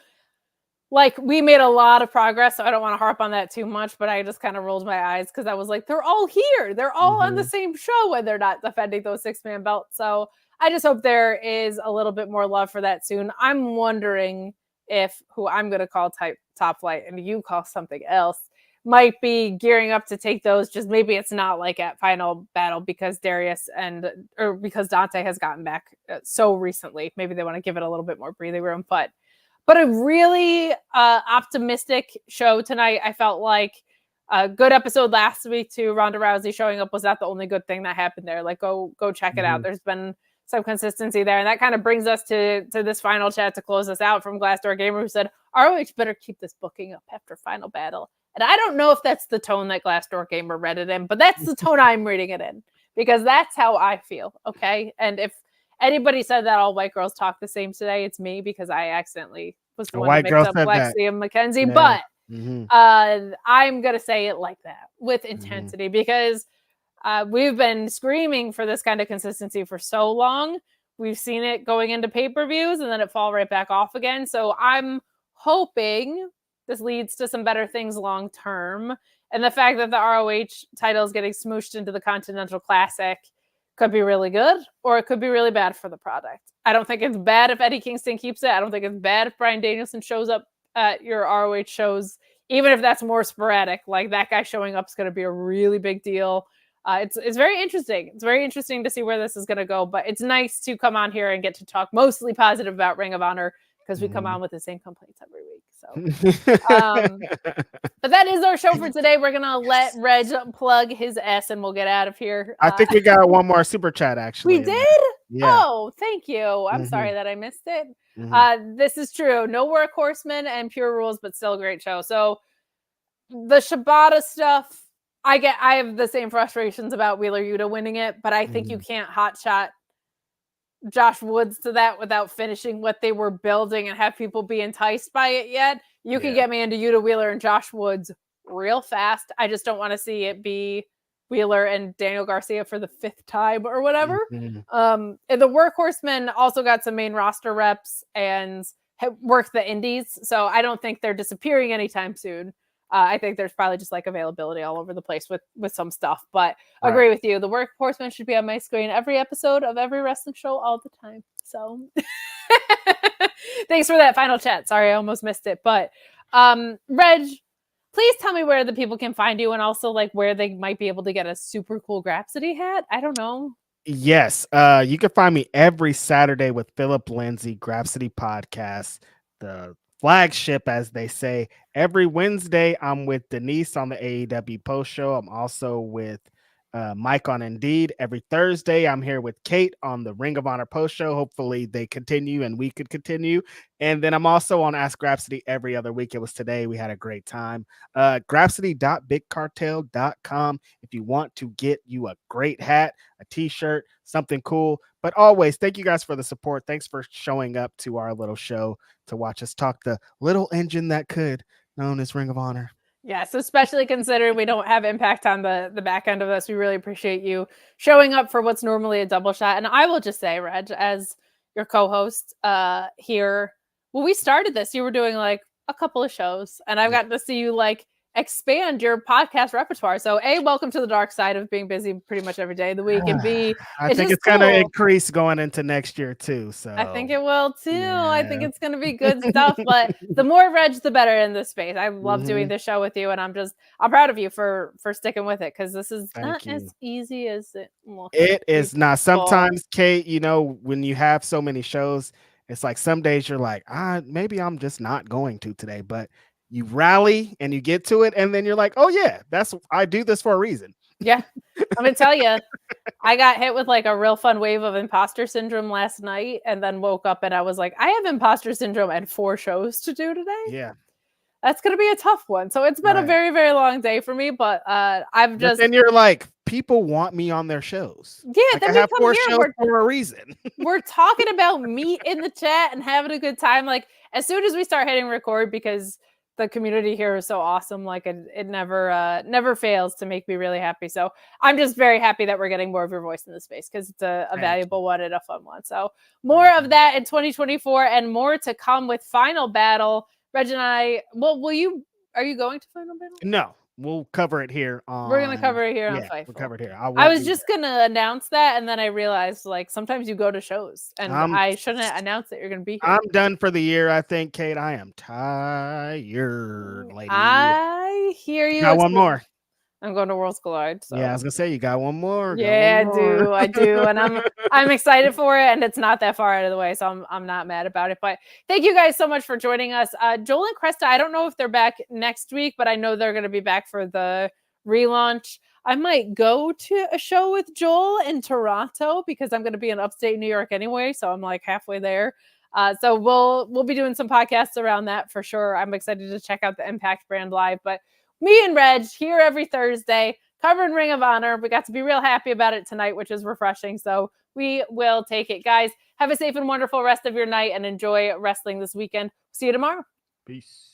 like we made a lot of progress, so I don't want to harp on that too much, but I just kind of rolled my eyes because I was like, they're all here. They're all on the same show and they're not defending those 6-man belts. So I just hope there is a little bit more love for that soon. I'm wondering if who I'm going to call Top Flight and you call something else might be gearing up to take those. Just maybe it's not like at Final Battle because because Dante has gotten back so recently. Maybe they want to give it a little bit more breathing room, but a really optimistic show tonight. I felt like a good episode last week too. Ronda Rousey showing up was not the only good thing that happened there. Like go check it out. There's been some consistency there. And that kind of brings us to this final chat to close us out from Glassdoor Gamer, who said, ROH better keep this booking up after Final Battle. And I don't know if that's the tone that Glassdoor Gamer read it in, but that's the tone I'm reading it in because that's how I feel. Okay. And if anybody said that all white girls talk the same today, it's me because I accidentally was the one to mix up Lexi and Mackenzie. Yeah. But I'm going to say it like that with intensity because we've been screaming for this kind of consistency for so long. We've seen it going into pay-per-views and then it fall right back off again. So I'm hoping this leads to some better things long term. And the fact that the ROH title is getting smooshed into the Continental Classic could be really good or it could be really bad for the product. I don't think it's bad if Eddie Kingston keeps it. I don't think it's bad if Bryan Danielson shows up at your ROH shows, even if that's more sporadic. Like that guy showing up is going to be a really big deal. It's very interesting. It's very interesting to see where this is going to go, but it's nice to come on here and get to talk mostly positive about Ring of Honor because we come on with the same complaints every week. So, but that is our show for today. We're going to let Reg plug his S and we'll get out of here. I think we got one more super chat actually. We did? Yeah. Oh, thank you. I'm sorry that I missed it. This is true. No Workhorsemen and Pure Rules, but still a great show. So the Shibata stuff, I have the same frustrations about Wheeler Yuta winning it, but I think you can't hotshot Josh Woods to that without finishing what they were building and have people be enticed by it yet. You can get me into Yuta Wheeler and Josh Woods real fast. I just don't want to see it be Wheeler and Daniel Garcia for the 5th time or whatever. And the Workhorsemen also got some main roster reps and worked the indies. So I don't think they're disappearing anytime soon. I think there's probably just like availability all over the place with some stuff, but agree with you. The Workhorsemen should be on my screen every episode of every wrestling show all the time. So thanks for that final chat. Sorry, I almost missed it. But Reg, please tell me where the people can find you and also like where they might be able to get a super cool Grapsody hat. I don't know. Yes. You can find me every Saturday with Philip Lindsay, Grapsody Podcast, the flagship, as they say. Every Wednesday, I'm with Denise on the AEW post show. I'm also with Mike on Indeed. Every Thursday, I'm here with Kate on the Ring of Honor post show. Hopefully, they continue and we could continue. And then I'm also on Ask Grapsody every other week. It was today. We had a great time. Grapsody.bigcartel.com if you want to get you a great hat, a t-shirt, something cool. But always, thank you guys for the support. Thanks for showing up to our little show to watch us talk the little engine that could, known as Ring of Honor. Yes, especially considering we don't have Impact on the back end of this. We really appreciate you showing up for what's normally a double shot. And I will just say, Reg, as your co-host here, when we started this, you were doing like a couple of shows, and I've gotten to see you like expand your podcast repertoire. So welcome to the dark side of being busy pretty much every day of the week, and B, I think it's going to increase going into next year too. So I think it will too. Yeah. I think it's going to be good stuff, but the more Reg, the better in this space. I love doing this show with you, and I'm proud of you for sticking with it, because this is not as easy as it looks. It is not. Sometimes, Kate, you know, when you have so many shows, it's like some days you're like, maybe I'm just not going to today, but you rally and you get to it, and then you're like, oh yeah, I do this for a reason. Yeah, I'm gonna tell you, I got hit with like a real fun wave of imposter syndrome last night, and then woke up and I was like, I have imposter syndrome and 4 shows to do today. Yeah, that's gonna be a tough one. So it's been a very, very long day for me, but and you're like, people want me on their shows. Yeah, like, I have 4 shows for a reason. We're talking about meat in the chat and having a good time. Like, as soon as we start hitting record, because the community here is so awesome, like it never fails to make me really happy. So I'm just very happy that we're getting more of your voice in this space, because it's a valuable one and a fun one. So more of that in 2024, and more to come with Final Battle. Reg and I, well, are you going to Final Battle? No, we'll cover it here. We're going to cover it here on Fightful. We'll cover it here. I was just going to announce that, and then I realized, like, sometimes you go to shows, and I shouldn't announce that you're going to be here. I'm done for the year, I think, Kate. I am tired, lady. I hear you. Got one more. I'm going to Worlds Collide. So. Yeah, I was gonna say you got one more. I do, and I'm excited for it, and it's not that far out of the way, so I'm not mad about it. But thank you guys so much for joining us. Joel and Cresta, I don't know if they're back next week, but I know they're going to be back for the relaunch. I might go to a show with Joel in Toronto, because I'm going to be in upstate New York anyway, so I'm like halfway there. So we'll be doing some podcasts around that for sure. I'm excited to check out the Impact brand live, but me and Reg here every Thursday covering Ring of Honor. We got to be real happy about it tonight, which is refreshing. So we will take it. Guys, have a safe and wonderful rest of your night, and enjoy wrestling this weekend. See you tomorrow. Peace.